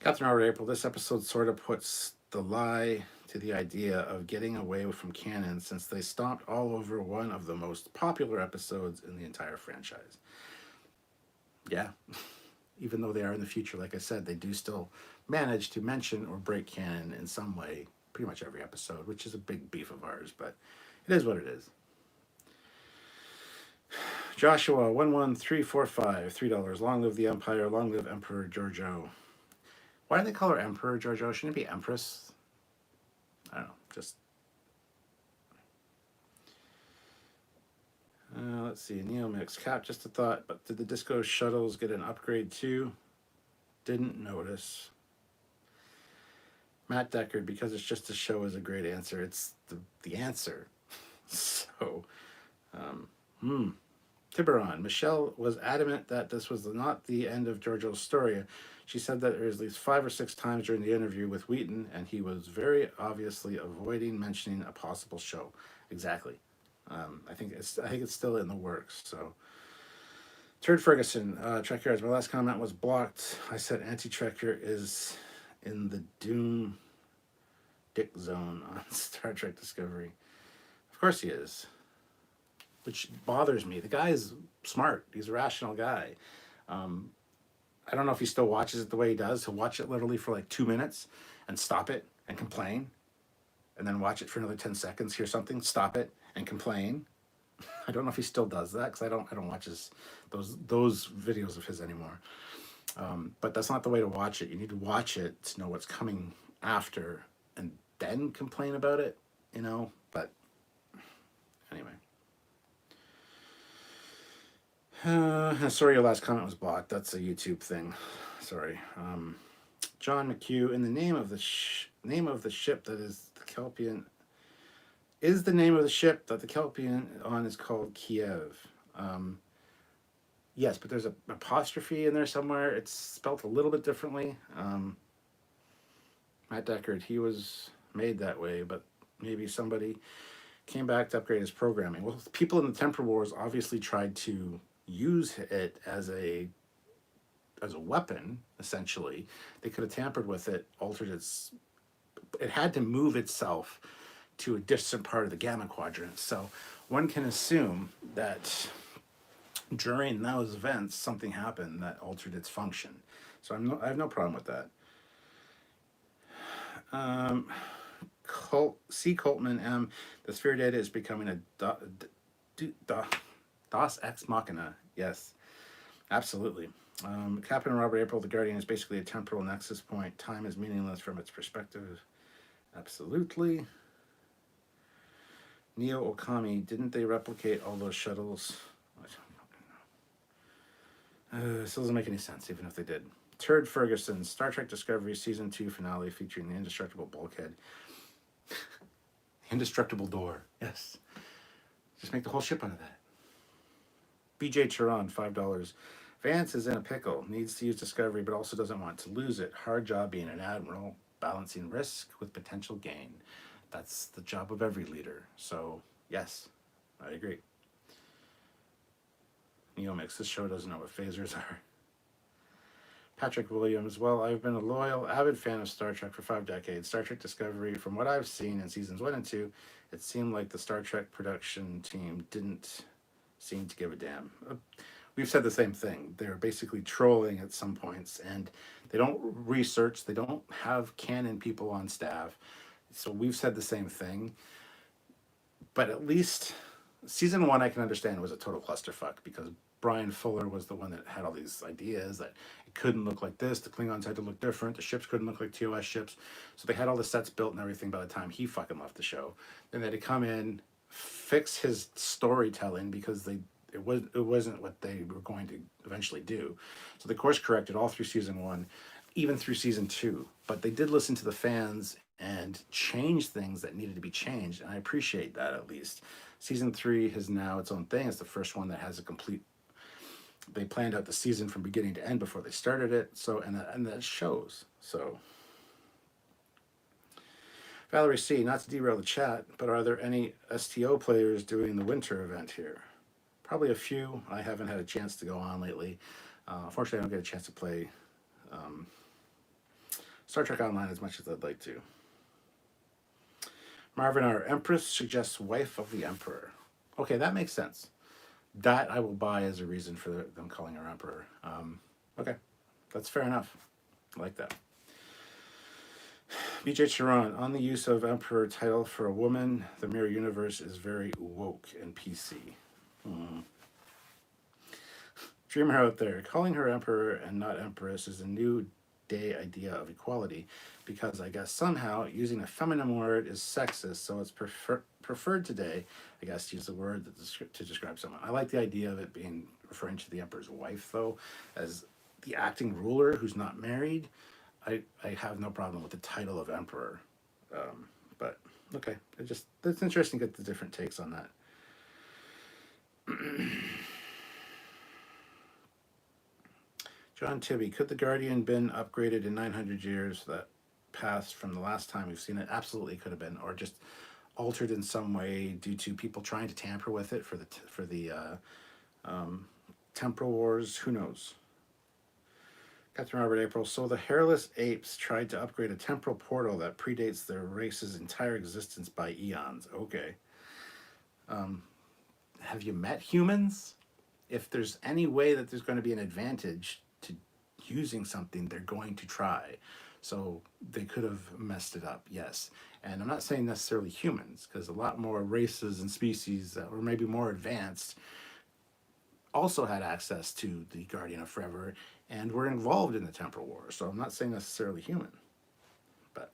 Captain Robert April, this episode sort of puts the lie to the idea of getting away from canon, since they stomped all over one of the most popular episodes in the entire franchise. Yeah, even though they are in the future, like I said, they do still manage to mention or break canon in some way pretty much every episode, which is a big beef of ours, but it is what it is. Joshua 11345, $3. Long live the Empire, long live Emperor Giorgio. Why do they call her Emperor Giorgio? Shouldn't it be Empress? I don't know. Just let's see. Neomix Cap. Just a thought. But did the Disco shuttles get an upgrade too? Didn't notice. Matt Deckard, because it's just a show, is a great answer. It's the answer. So, Tiburon. Michelle was adamant that this was not the end of Giorgio's story. She said that there was at least 5 or 6 times during the interview with Wheaton, and he was very obviously avoiding mentioning a possible show. Exactly. I think it's still in the works. So, Turd Ferguson, Trekyards. My last comment was blocked. I said anti-Trekker is in the Doom Dick Zone on Star Trek Discovery. Of course he is. Which bothers me. The guy is smart. He's a rational guy. I don't know if he still watches it the way he does. He'll watch it literally for like 2 minutes and stop it and complain. And then watch it for another 10 seconds, hear something, stop it and complain. I don't know if he still does that because I don't watch those videos of his anymore. But that's not the way to watch it. You need to watch it to know what's coming after and then complain about it, you know? But anyway. Sorry, your last comment was blocked. That's a YouTube thing. Sorry. John McHugh, in the name of the ship that is the Kelpian, is the name of the ship that the Kelpian on is called Kiev. Yes, but there's an apostrophe in there somewhere. It's spelt a little bit differently. Matt Deckard, he was made that way, but maybe somebody came back to upgrade his programming. Well, people in the Temporal Wars obviously tried to use it as a weapon, essentially. They could have tampered with it, altered it had to move itself to a distant part of the Gamma Quadrant. So one can assume that during those events, something happened that altered its function. So I have no problem with that. C. Coltman M. The sphere data is becoming a DOS Ex Machina. Yes, absolutely. Captain Robert April, the Guardian, is basically a temporal nexus point. Time is meaningless from its perspective. Absolutely. Neo Okami, didn't they replicate all those shuttles? This doesn't make any sense, even if they did. Turd Ferguson, Star Trek Discovery Season 2 finale featuring the indestructible bulkhead. Indestructible door. Yes. Just make the whole ship out of that. BJ Turan, $5. Vance is in a pickle, needs to use Discovery, but also doesn't want to lose it. Hard job being an admiral, balancing risk with potential gain. That's the job of every leader. So, yes, I agree. Neomix, this show doesn't know what phasers are. Patrick Williams, well, I've been a loyal, avid fan of Star Trek for 5 decades. Star Trek Discovery, from what I've seen in seasons 1 and 2, it seemed like the Star Trek production team didn't seem to give a damn. We've said the same thing. They're basically trolling at some points, and they don't research. They don't have canon people on staff. So we've said the same thing. But at least season 1, I can understand, was a total clusterfuck because Brian Fuller was the one that had all these ideas that it couldn't look like this. The Klingons had to look different. The ships couldn't look like TOS ships. So they had all the sets built and everything by the time he fucking left the show. Then they had to come in, fix his storytelling because it wasn't what they were going to eventually do. So they course corrected all through season 1, even through season 2. But they did listen to the fans and change things that needed to be changed, and I appreciate that at least. Season 3 has now its own thing. It's the first one that has a complete. They planned out the season from beginning to end before they started it. So and that shows. So. Valerie C, not to derail the chat, but are there any STO players doing the winter event here? Probably a few. I haven't had a chance to go on lately. Unfortunately, I don't get a chance to play Star Trek Online as much as I'd like to. Marvin R. Empress suggests wife of the Emperor. Okay, that makes sense. That I will buy as a reason for them calling her Emperor. Okay, that's fair enough. I like that. BJ Chiron, on the use of Emperor title for a woman, the Mirror Universe is very woke and PC. Hmm. Dreamer out there, calling her Emperor and not Empress is a new day idea of equality because I guess somehow using a feminine word is sexist, so it's preferred today, I guess, to use the word to describe someone. I like the idea of it being referring to the Emperor's wife, though, as the acting ruler who's not married. I have no problem with the title of Emperor. But okay, it's interesting to get the different takes on that. John Tibby, could the Guardian been upgraded in 900 years that passed from the last time we've seen it? Absolutely could have been, or just altered in some way due to people trying to tamper with it for the temporal wars. Who knows? Captain Robert April. So the hairless apes tried to upgrade a temporal portal that predates their race's entire existence by eons. Okay. Have you met humans? If there's any way that there's going to be an advantage to using something, they're going to try. So they could have messed it up, yes. And I'm not saying necessarily humans, because a lot more races and species that were maybe more advanced also had access to the Guardian of Forever and were involved in the Temporal War. So I'm not saying necessarily human. But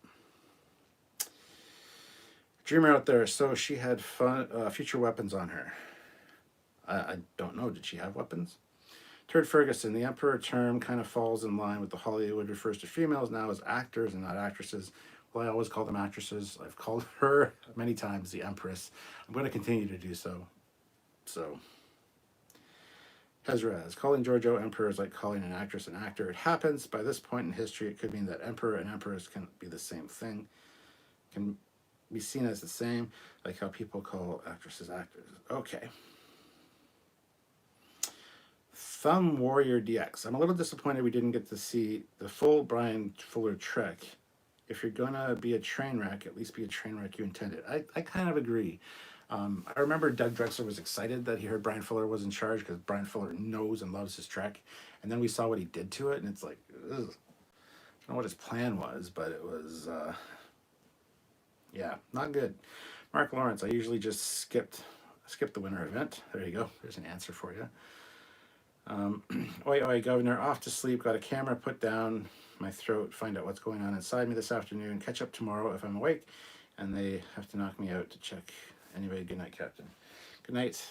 Dreamer out there, so she had future weapons on her. I don't know, did she have weapons? Turd Ferguson, the Emperor term kind of falls in line with the Hollywood refers to females now as actors and not actresses. Well, I always call them actresses. I've called her many times the Empress. I'm going to continue to do so. So, Hezraz, calling Giorgio Emperor is like calling an actress an actor. It happens. By this point in history, it could mean that Emperor and Empress can be the same thing. Can be seen as the same, like how people call actresses actors. Okay. Thumb Warrior DX. I'm a little disappointed we didn't get to see the full Brian Fuller Trek. If you're gonna be a train wreck, at least be a train wreck you intended. I kind of agree. I remember Doug Drexler was excited that he heard Brian Fuller was in charge because Brian Fuller knows and loves his Trek. And then we saw what he did to it, and it's like, ugh. I don't know what his plan was, but it was, yeah, not good. Mark Lawrence, I usually just skip the winter event. There you go. There's an answer for you. Oi, oi, Governor, off to sleep. Got a camera put down my throat. Find out what's going on inside me this afternoon. Catch up tomorrow if I'm awake. And they have to knock me out to check. Anyway, good night, Captain. Good night.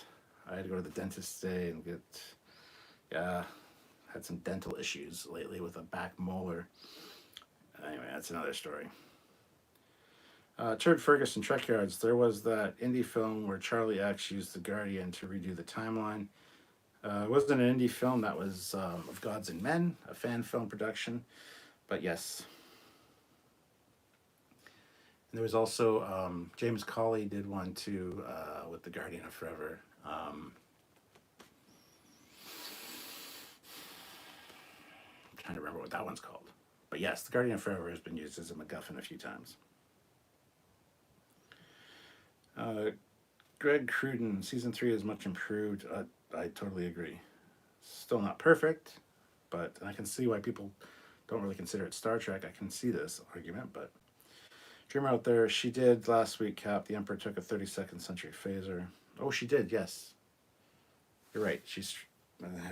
I had to go to the dentist today and had some dental issues lately with a back molar. Anyway, that's another story. Turd Ferguson, Trekyards. There was that indie film where Charlie X used the Guardian to redo the timeline. It wasn't an indie film, that was of Gods and Men, a fan film production, but yes. And there was also, James Cawley did one too, with the Guardian of Forever. I'm trying to remember what that one's called. But yes, the Guardian of Forever has been used as a MacGuffin a few times. Greg Cruden, season 3 is much improved. I totally agree. Still not perfect, but I can see why people don't really consider it Star Trek. I can see this argument, but Dreamer out there, she did last week, Cap. The Emperor took a 32nd century phaser. Oh, she did, yes. You're right. She's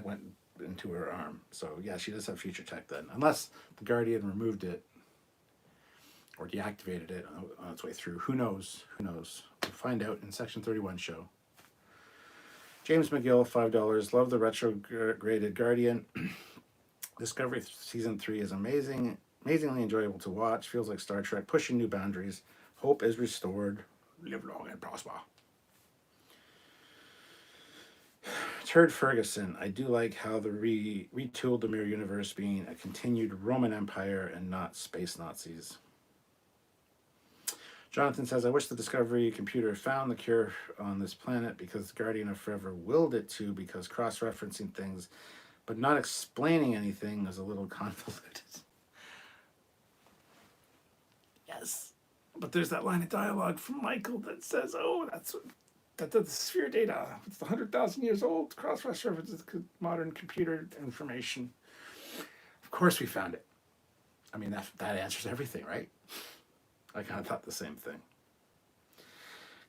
went into her arm. So yeah, she does have future tech then, unless the Guardian removed it or deactivated it on its way through. Who knows? Who knows? We'll find out in Section 31 show. James McGill, $5. Love the retrograded Guardian. Discovery Season 3 is amazingly enjoyable to watch. Feels like Star Trek, pushing new boundaries. Hope is restored. Live long and prosper. Turd Ferguson, I do like how the retooled the Mirror Universe being a continued Roman Empire and not space Nazis. Jonathan says, I wish the Discovery computer found the cure on this planet because the Guardian of Forever willed it to, because cross-referencing things but not explaining anything is a little convoluted. Yes, but there's that line of dialogue from Michael that says, oh, that's the sphere data. It's 100,000 years old. Cross-references modern computer information. Of course we found it. I mean, that answers everything, right? I kind of thought the same thing.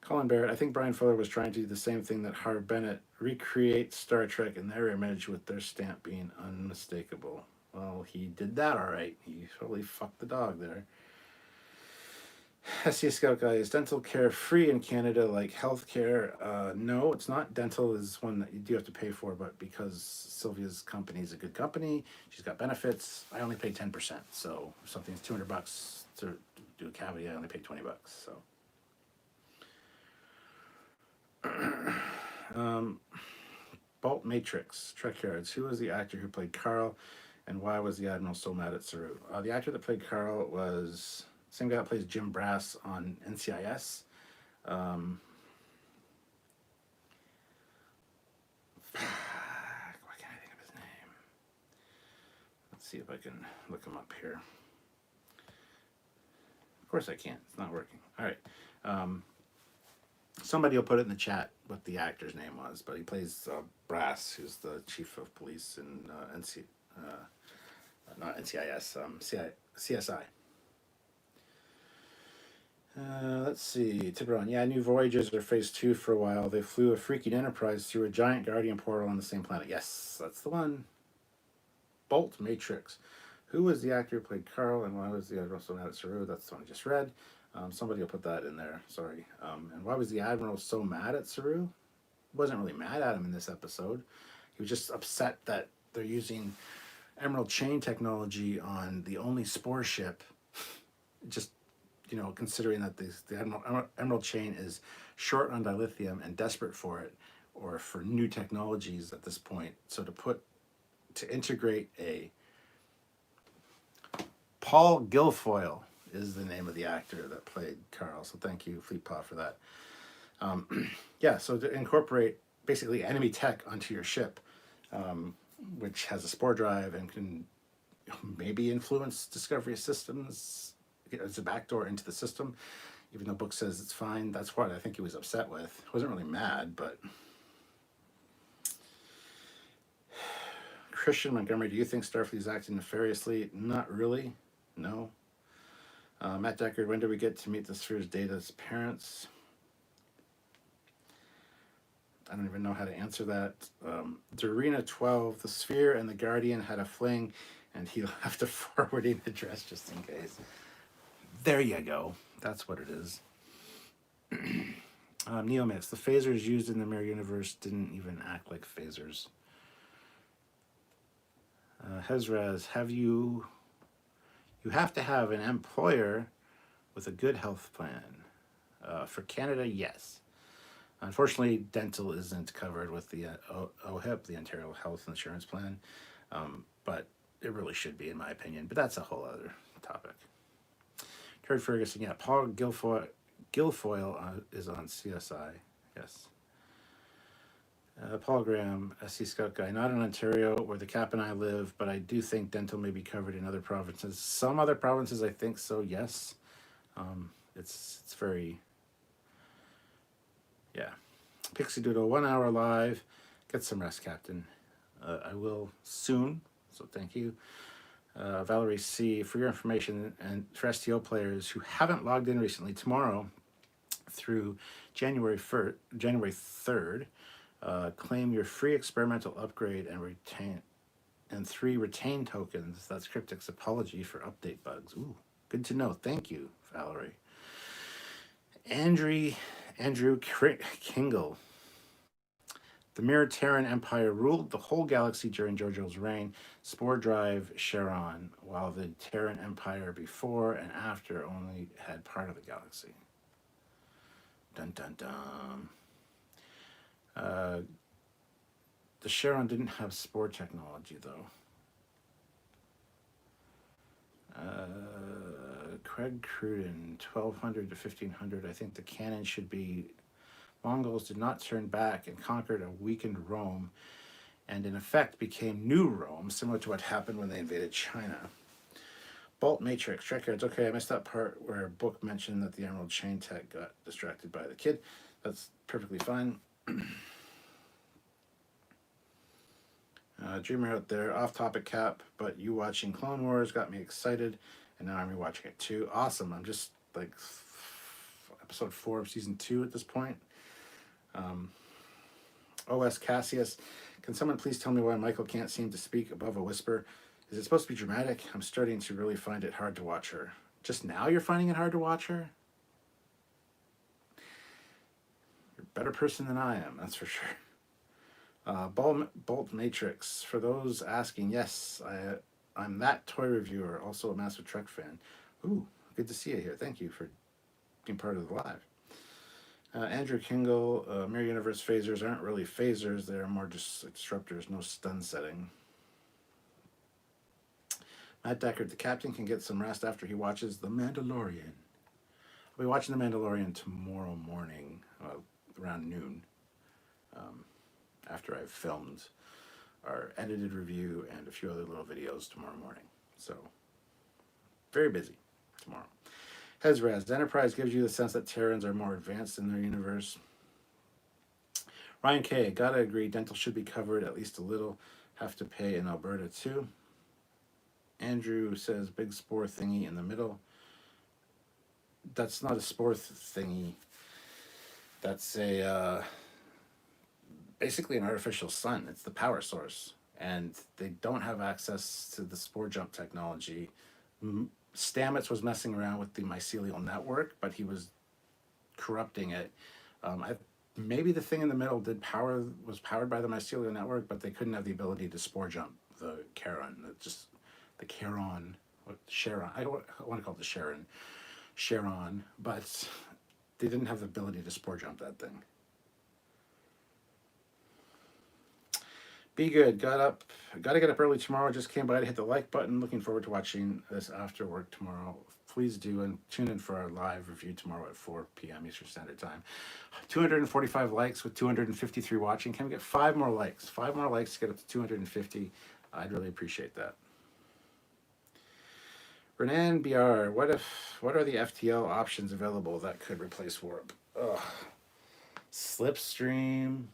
Colin Barrett, I think Brian Fuller was trying to do the same thing that Harv Bennett, recreate Star Trek in their image with their stamp being unmistakable. Well, he did that all right. He totally fucked the dog there. SC Scout Guy, is dental care free in Canada like healthcare? No, it's not. Dental is one that you do have to pay for, but because Sylvia's company is a good company, she's got benefits. I only pay 10%. So if something's $200 to do a cavity, I only pay $20. So Bolt Matrix, Trekyards. Who was the actor who played Carl, and why was the Admiral so mad at Saru? The actor that played Carl was the same guy that plays Jim Brass on NCIS. Why can't I think of his name? Let's see if I can look him up here. Of course I can't. It's not working. All right. Somebody will put it in the chat what the actor's name was, but he plays Brass, who's the chief of police in not NCIS, CSI. Let's see. Tiburon. Yeah, New Voyages are phase 2 for a while. They flew a freaking Enterprise through a giant Guardian portal on the same planet. Yes, that's the one. Bolt Matrix. Who was the actor who played Carl, and why was the Admiral so mad at Saru? That's the one I just read. Somebody will put that in there. Sorry. And why was the Admiral so mad at Saru? He wasn't really mad at him in this episode. He was just upset that they're using Emerald Chain technology on the only spore ship. Just, considering that the Emerald Chain is short on dilithium and desperate for it, or for new technologies at this point. So to integrate a Paul Guilfoyle is the name of the actor that played Carl. So thank you, Fleetpaw, for that. Yeah, so to incorporate basically enemy tech onto your ship, which has a spore drive and can maybe influence Discovery systems. It's a backdoor into the system, even though book says it's fine. That's what I think he was upset with. He wasn't really mad, but... Christian Montgomery, do you think Starfleet is acting nefariously? Not really. No. Matt Deckard, when do we get to meet the Sphere's Data's parents? I don't even know how to answer that. Dorina 12, the Sphere and the Guardian had a fling, and he left a forwarding address just in case. There you go. That's what it is. Neomix, the phasers used in the Mirror Universe didn't even act like phasers. Hezraz, you have to have an employer with a good health plan. For Canada, yes. Unfortunately, dental isn't covered with the OHIP, the Ontario Health Insurance Plan, but it really should be, in my opinion. But that's a whole other topic. Terry Ferguson, yeah, Paul Guilfoyle is on CSI, yes. Paul Graham, SC Scout Guy, not in Ontario where the Cap and I live, but I do think dental may be covered in other provinces. Some other provinces, I think so, yes. It's very, yeah. Pixie Doodle, 1 hour live. Get some rest, Captain. I will soon, so thank you. Valerie C., for your information and for STO players who haven't logged in recently, tomorrow through January 3rd, claim your free experimental upgrade and 3 retain tokens. That's Cryptic's apology for update bugs. Ooh, good to know. Thank you, Valerie. Andrew Kingle. The Mirror Terran Empire ruled the whole galaxy during Georgiou's reign. Spore Drive Charon, while the Terran Empire before and after only had part of the galaxy. Dun dun dun. The Charon didn't have spore technology, though. Craig Cruden, 1200 to 1500. I think the canon should be Mongols did not turn back and conquered a weakened Rome, and in effect became New Rome, similar to what happened when they invaded China. Bolt Matrix, Trekyards. Okay, I missed that part where Book mentioned that the Emerald Chain tech got distracted by the kid. That's perfectly fine. Dreamer out there, off topic Cap, but you watching Clone Wars got me excited, and now I'm rewatching it too. Awesome. I'm just like episode 4 of season 2 at this point. OS Cassius, can someone please tell me why Michael can't seem to speak above a whisper? Is it supposed to be dramatic? I'm starting to really find it hard to watch her. Just now you're finding it hard to watch her? You're a better person than I am, that's for sure. Bolt Matrix, for those asking, yes, I'm that toy reviewer, also a massive Trek fan. Ooh, good to see you here. Thank you for being part of the live. Andrew Kingle, Mirror Universe phasers aren't really phasers, they're more just disruptors, no stun setting. Matt Deckard, the captain can get some rest after he watches The Mandalorian. I'll be watching The Mandalorian tomorrow morning, around noon, after I've filmed our edited review and a few other little videos tomorrow morning. So, very busy tomorrow. Hezraz, Enterprise gives you the sense that Terrans are more advanced in their universe. Ryan K, gotta agree, dental should be covered at least a little. Have to pay in Alberta too. Andrew says, big spore thingy in the middle. That's not a spore thingy. That's a basically an artificial sun. It's the power source. And they don't have access to the spore jump technology. Stamets was messing around with the mycelial network, but he was corrupting it. Maybe the thing in the middle was powered by the mycelial network, but they couldn't have the ability to spore jump the Charon. The Charon, Charon. I want to call it the Charon, but they didn't have the ability to spore jump that thing. Be good. Got to get up early tomorrow. Just came by to hit the like button. Looking forward to watching this after work tomorrow. Please do, and tune in for our live review tomorrow at 4 p.m. Eastern Standard Time. 245 likes with 253 watching. Can we get 5 more likes? 5 more likes to get up to 250. I'd really appreciate that. Renan BR, what are the FTL options available that could replace warp? Ugh. Slipstream,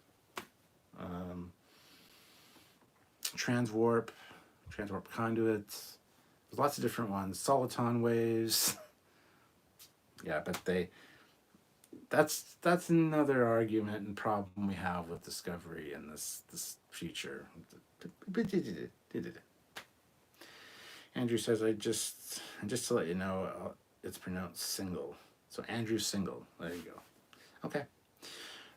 transwarp conduits. There's lots of different ones. Soliton waves. Yeah, but that's another argument and problem we have with Discovery and this future. Andrew says, just to let you know, it's pronounced single. So Andrew Single. There you go. Okay.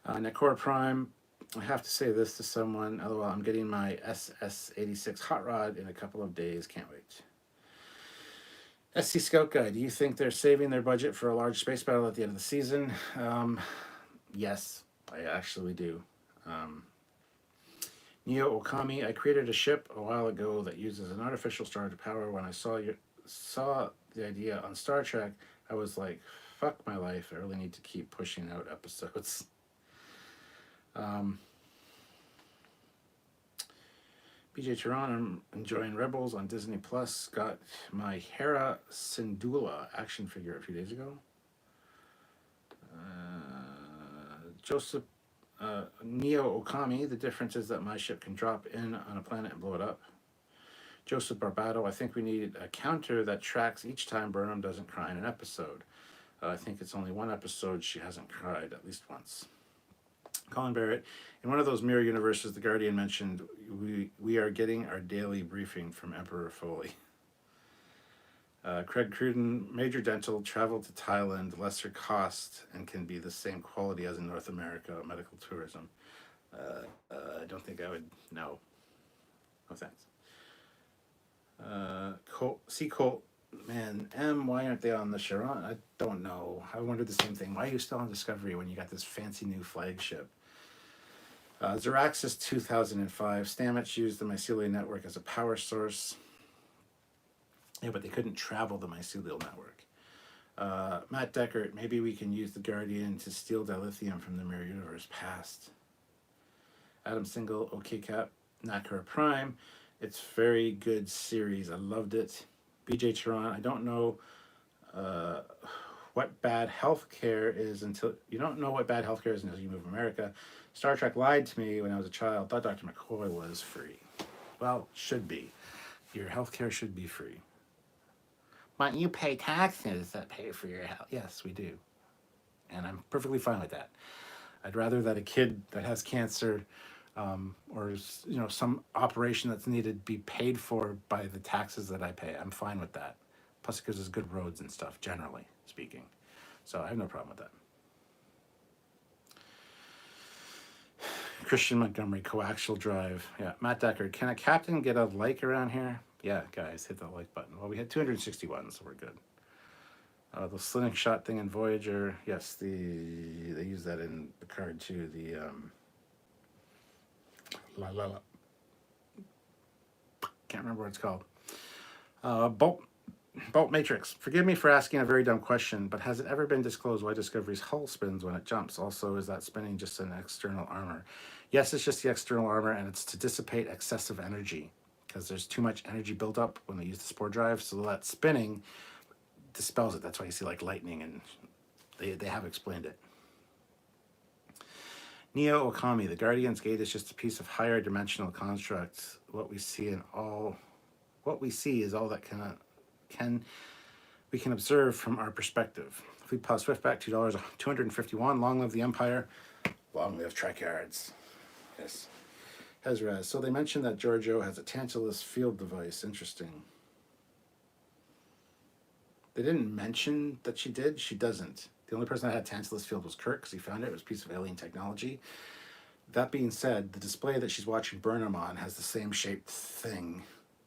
Nakora Prime, I have to say this to someone. LOL, I'm getting my SS86 hot rod in a couple of days. Can't wait. SC Scout Guy, do you think they're saving their budget for a large space battle at the end of the season? Yes, I actually do. Neo Okami, I created a ship a while ago that uses an artificial star to power. When I saw the idea on Star Trek, I was like, fuck my life. I really need to keep pushing out episodes. BJ Tehran, I'm enjoying Rebels on Disney Plus. Got my Hera Syndulla action figure a few days ago. Joseph Neo Okami, the difference is that my ship can drop in on a planet and blow it up. Joseph Barbado, I think we need a counter that tracks each time Burnham doesn't cry in an episode. I think it's only one episode she hasn't cried at least once. Colin Barrett, in one of those mirror universes, The Guardian mentioned we are getting our daily briefing from Emperor Foley. Craig Cruden, Major Dental, traveled to Thailand, lesser cost, and can be the same quality as in North America medical tourism. I don't think I would know. No thanks. Colt, man, why aren't they on the Charon? I don't know. I wondered the same thing. Why are you still on Discovery when you got this fancy new flagship? Zeraxis 2005, Stamets used the mycelial network as a power source. Yeah, but they couldn't travel the mycelial network. Matt Deckard, maybe we can use the Guardian to steal dilithium from the Mirror Universe past. Adam Single, OK Cap, Nakara Prime. It's very good series. I loved it. BJ Tehran, I don't know what bad healthcare is until you don't know what bad healthcare is until you move to America. Star Trek lied to me when I was a child. Thought Dr. McCoy was free. Well, should be. Your healthcare should be free. But you pay taxes that pay for your health. Yes, we do. And I'm perfectly fine with that. I'd rather that a kid that has cancer or some operation that's needed be paid for by the taxes that I pay. I'm fine with that. Plus, it gives us good roads and stuff, generally speaking. So I have no problem with that. Christian Montgomery, coaxial drive. Yeah, Matt Deckard. Can a captain get a like around here? Yeah, guys, hit that like button. Well, we had 261, so we're good. The slingshot shot thing in Voyager. Yes, they use that in Picard too. The can't remember what it's called. Bolt Matrix. Forgive me for asking a very dumb question, but has it ever been disclosed why Discovery's hull spins when it jumps? Also, is that spinning just an external armor? Yes, it's just the external armor, and it's to dissipate excessive energy because there's too much energy built up when they use the spore drive. So that spinning dispels it. That's why you see like lightning, and they have explained it. Neo Okami, the Guardian's Gate is just a piece of higher dimensional construct. What we see is all that we can observe from our perspective. If we pause Swiftback, $2, 251. Long live the Empire. Long live Trekyards. Yes. Hezraz. So they mentioned that Giorgio has a Tantalus field device. Interesting. They didn't mention that she did. She doesn't. The only person that had Tantalus field was Kirk because he found it. It was a piece of alien technology. That being said, the display that she's watching Burnham on has the same shaped thing,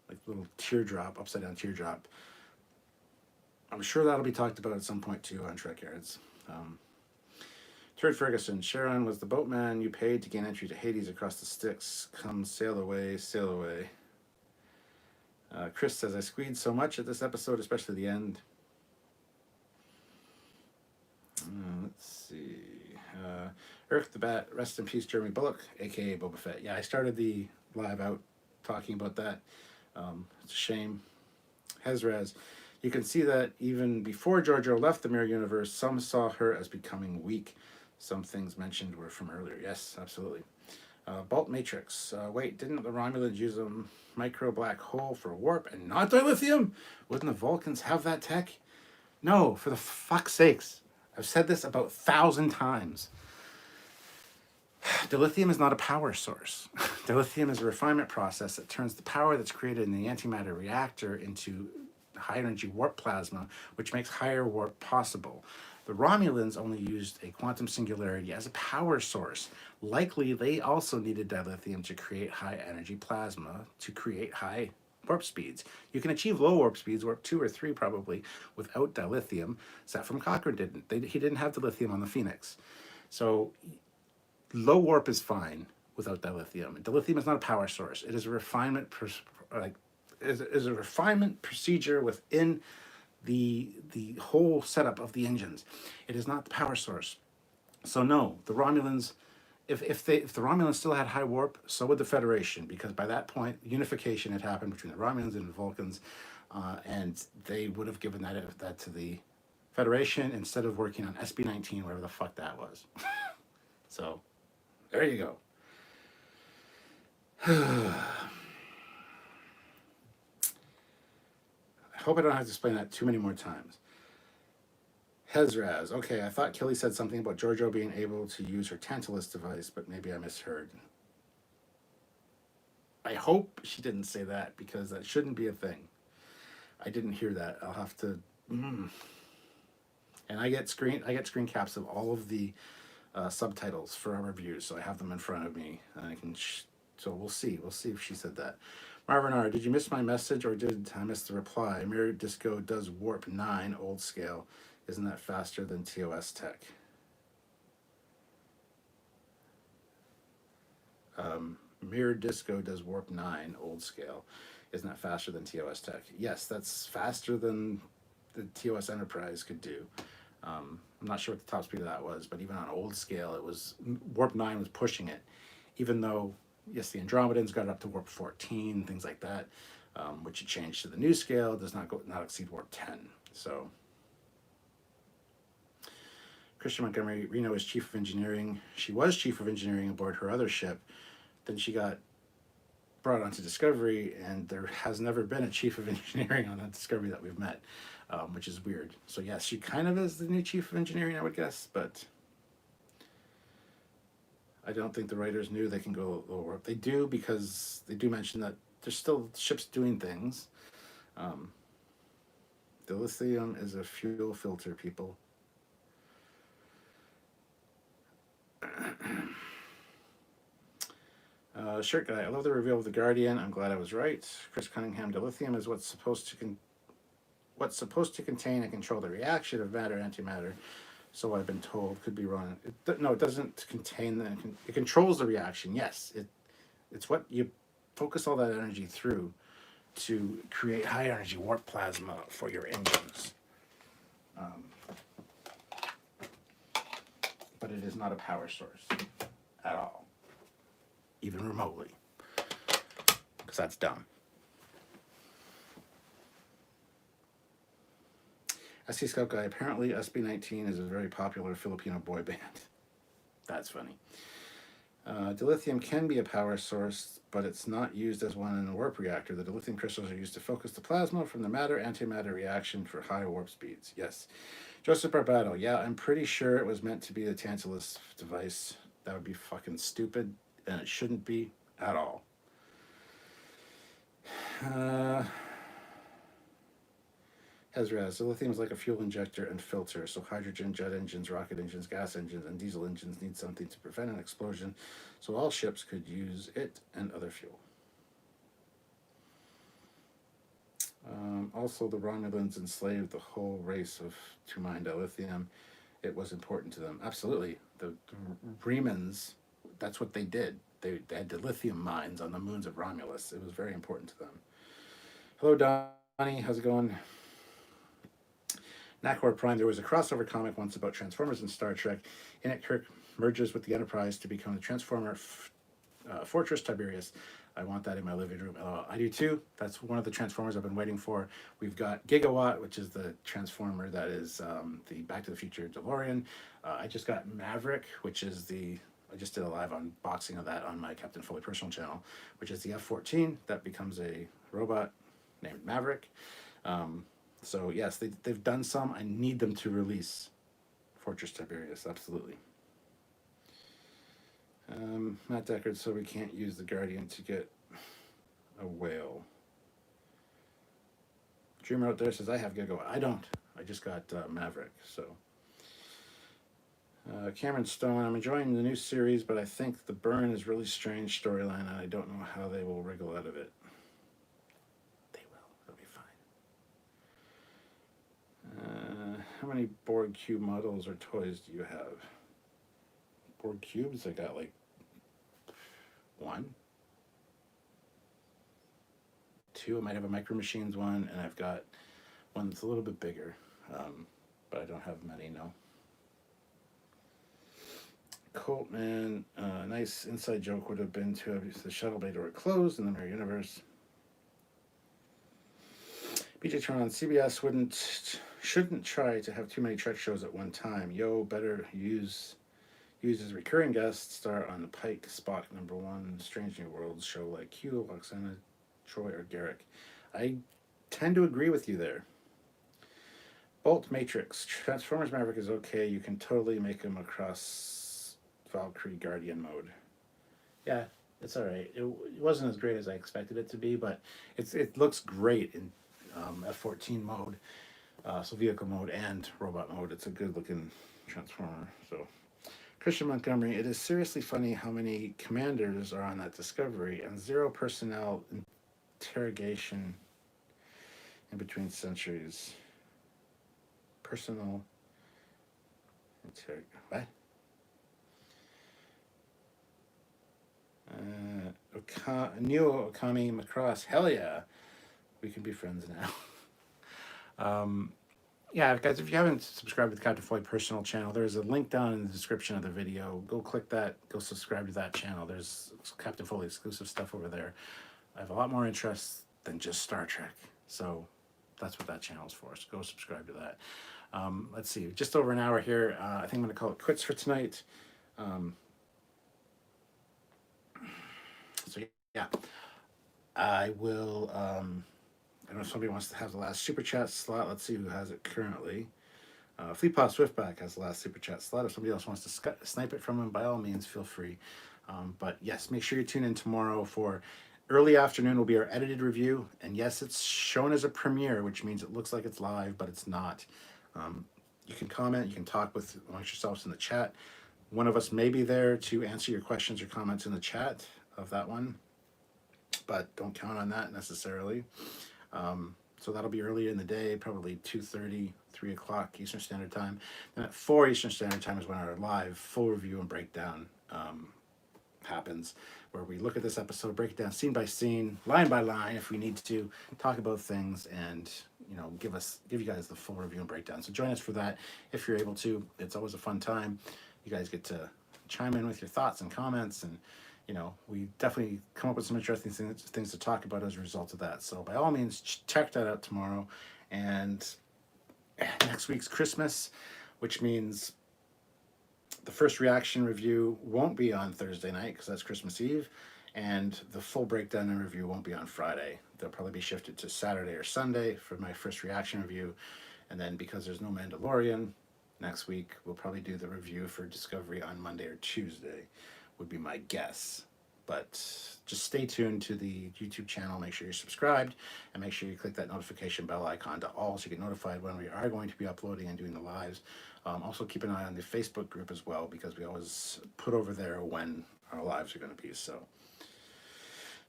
like a little teardrop, upside down teardrop. I'm sure that'll be talked about at some point too on Trekyards. Turd Ferguson, Sharon was the boatman you paid to gain entry to Hades across the Styx. Come sail away, sail away. Chris says, I squeezed so much at this episode, especially the end. Let's see. Earth the Bat, rest in peace, Jeremy Bullock, aka Boba Fett. Yeah, I started the live out talking about that. It's a shame. Hezraz, you can see that even before Giorgio left the Mirror Universe, some saw her as becoming weak. Some things mentioned were from earlier. Yes, absolutely. Bolt Matrix. Wait, didn't the Romulans use a micro black hole for warp and not dilithium? Wouldn't the Vulcans have that tech? No, for the fuck's sakes. I've said this about 1,000 times. Dilithium is not a power source. Dilithium is a refinement process that turns the power that's created in the antimatter reactor into high energy warp plasma, which makes higher warp possible. The Romulans only used a quantum singularity as a power source. Likely, they also needed dilithium to create high energy plasma to create high warp speeds. You can achieve low warp speeds, warp 2 or 3 probably, without dilithium. Saffron Cochrane didn't. He didn't have dilithium on the Phoenix. So low warp is fine without dilithium. Dilithium is not a power source. It is a refinement, is a refinement procedure within the whole setup of the engines. It is not the power source. So no, the Romulans, if the Romulans still had high warp, so would the Federation, because by that point unification had happened between the Romulans and the Vulcans, and they would have given that to the Federation instead of working on SB-19, whatever the fuck that was. So there you go. I hope I don't have to explain that too many more times. Hezraz. Okay, I thought Kelly said something about Giorgio being able to use her Tantalus device, but maybe I misheard. I hope she didn't say that, because that shouldn't be a thing. I didn't hear that. I'll have to... And I get screen caps of all of the subtitles for our reviews, so I have them in front of me. And I can... So we'll see. We'll see if she said that. Marvin R., did you miss my message or did I miss the reply? Mirror Disco does warp 9 old scale. Isn't that faster than TOS tech? Mirror Disco does warp 9 old scale. Isn't that faster than TOS tech? Yes, that's faster than the TOS Enterprise could do. I'm not sure what the top speed of that was, but even on old scale, it was warp 9 was pushing it, even though, yes, the Andromedans got it up to warp 14, things like that, which it changed to the new scale, does not exceed warp 10. So, Christian Montgomery, Reno is chief of engineering. She was chief of engineering aboard her other ship. Then she got brought onto Discovery, and there has never been a chief of engineering on that Discovery that we've met, which is weird. So yes, she kind of is the new chief of engineering, I would guess, but I don't think the writers knew they can go lower. They do, because they do mention that there's still ships doing things. Dilithium is a fuel filter, people. Shirt guy, I love the reveal of the Guardian. I'm glad I was right. Chris Cunningham, dilithium is what's supposed to contain and control the reaction of matter antimatter. So I've been told. Could be wrong. No, it doesn't contain the. It controls the reaction. Yes, it's what you focus all that energy through to create high energy warp plasma for your engines. But it is not a power source at all, even remotely, because that's dumb. SC Scout Guy, apparently SB19 is a very popular Filipino boy band. That's funny. Dilithium can be a power source, but it's not used as one in a warp reactor. The dilithium crystals are used to focus the plasma from the matter-antimatter reaction for high warp speeds. Yes. Joseph Barbado, yeah, I'm pretty sure it was meant to be the Tantalus device. That would be fucking stupid, and it shouldn't be at all. Ezraz, dilithium is like a fuel injector and filter, so hydrogen, jet engines, rocket engines, gas engines, and diesel engines need something to prevent an explosion, so all ships could use it and other fuel. Also, the Romulans enslaved the whole race to mine dilithium. It was important to them. Absolutely. The Remans, that's what they did. They had dilithium mines on the moons of Romulus. It was very important to them. Hello, Donnie. How's it going? Nakor Prime, there was a crossover comic once about Transformers and Star Trek. In it, Kirk merges with the Enterprise to become the Transformer Fortress Tiberius. I want that in my living room. I do too. That's one of the Transformers I've been waiting for. We've got Gigawatt, which is the Transformer that is the Back to the Future DeLorean. I just got Maverick, which is I just did a live unboxing of that on my Captain Foley personal channel, which is the F-14 that becomes a robot named Maverick. So yes, they've done some. I need them to release Fortress Tiberius, absolutely. Matt Deckard, so we can't use the Guardian to get a whale. Dreamer out there says, I have Gigawatt. I don't. I just got Maverick, so. Cameron Stone, I'm enjoying the new series, but I think the Burn is really strange storyline, and I don't know how they will wriggle out of it. How many Borg cube models or toys do you have? Borg cubes? I got like 1, 2. I might have a Micro Machines one, and I've got one that's a little bit bigger, but I don't have many, no. Coltman, nice inside joke would have been to have the shuttle bay door closed in the Mirror Universe. BJ Tron, CBS shouldn't try to have too many Trek shows at one time. Yo, better use as recurring guest star on the Pike, Spock, #1, Strange New Worlds show like Q, Oksana, Troy, or Garrick. I tend to agree with you there. Bolt Matrix, Transformers Maverick is okay. You can totally make him across Valkyrie Guardian mode. Yeah, it's all right. It wasn't as great as I expected it to be, but it looks great in F-14 mode, so vehicle mode and robot mode. It's a good looking Transformer. So Christian Montgomery, it is seriously funny how many commanders are on that Discovery and 0 personnel interrogation in between centuries. Personal what? Neo Okami Macross, hell yeah. We can be friends now. Yeah, guys, if you haven't subscribed to the Captain Foley personal channel, there's a link down in the description of the video. Go click that. Go subscribe to that channel. There's Captain Foley exclusive stuff over there. I have a lot more interests than just Star Trek. So that's what that channel is for. So go subscribe to that. Let's see. Just over an hour here. I think I'm going to call it quits for tonight. So, yeah. I will. I don't know if somebody wants to have the last super chat slot. Let's see who has it currently. Fleetpaw Swiftback has the last super chat slot. If somebody else wants to snipe it from him, by all means, feel free. But yes, make sure you tune in tomorrow for early afternoon will be our edited review. And yes, it's shown as a premiere, which means it looks like it's live, but it's not. You can comment, you can talk with amongst yourselves in the chat. One of us may be there to answer your questions or comments in the chat of that one, but don't count on that necessarily. So that'll be earlier in the day, probably 2:30, 3 o'clock Eastern Standard Time. And at 4 Eastern Standard Time is when our live full review and breakdown happens, where we look at this episode, break it down scene by scene, line by line, if we need to, talk about things, and give you guys the full review and breakdown. So join us for that if you're able to. It's always a fun time. You guys get to chime in with your thoughts and comments, and we definitely come up with some interesting things to talk about as a result of that. So by all means, check that out tomorrow. And next week's Christmas, which means the first reaction review won't be on Thursday night because that's Christmas Eve, and the full breakdown and review won't be on Friday. They'll probably be shifted to Saturday or Sunday for my first reaction review. And then because there's no Mandalorian next week, we'll probably do the review for Discovery on Monday or Tuesday, would be my guess. But just stay tuned to the YouTube channel. Make sure you're subscribed, and make sure you click that notification bell icon to all so you get notified when we are going to be uploading and doing the lives. Also keep an eye on the Facebook group as well, because we always put over there when our lives are going to be. So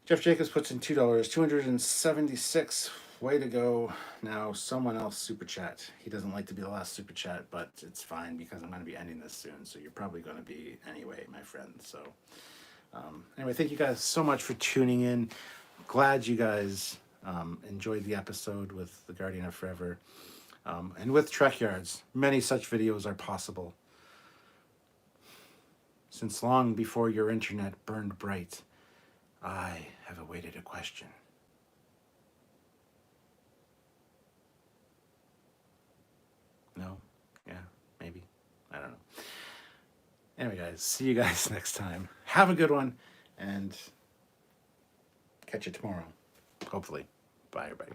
Jeff Jacobs puts in $2, 276. Way to go. Now someone else super chat. He doesn't like to be the last super chat, but it's fine because I'm going to be ending this soon, so you're probably going to be anyway, my friend. So anyway, thank you guys so much for tuning in. Glad you guys enjoyed the episode with the Guardian of Forever, and with Trekyards. Many such videos are possible. Since long before your internet burned bright, I have awaited a question. No? Yeah, maybe. I don't know. Anyway, guys, see you guys next time. Have a good one, and catch you tomorrow, hopefully. Bye, everybody.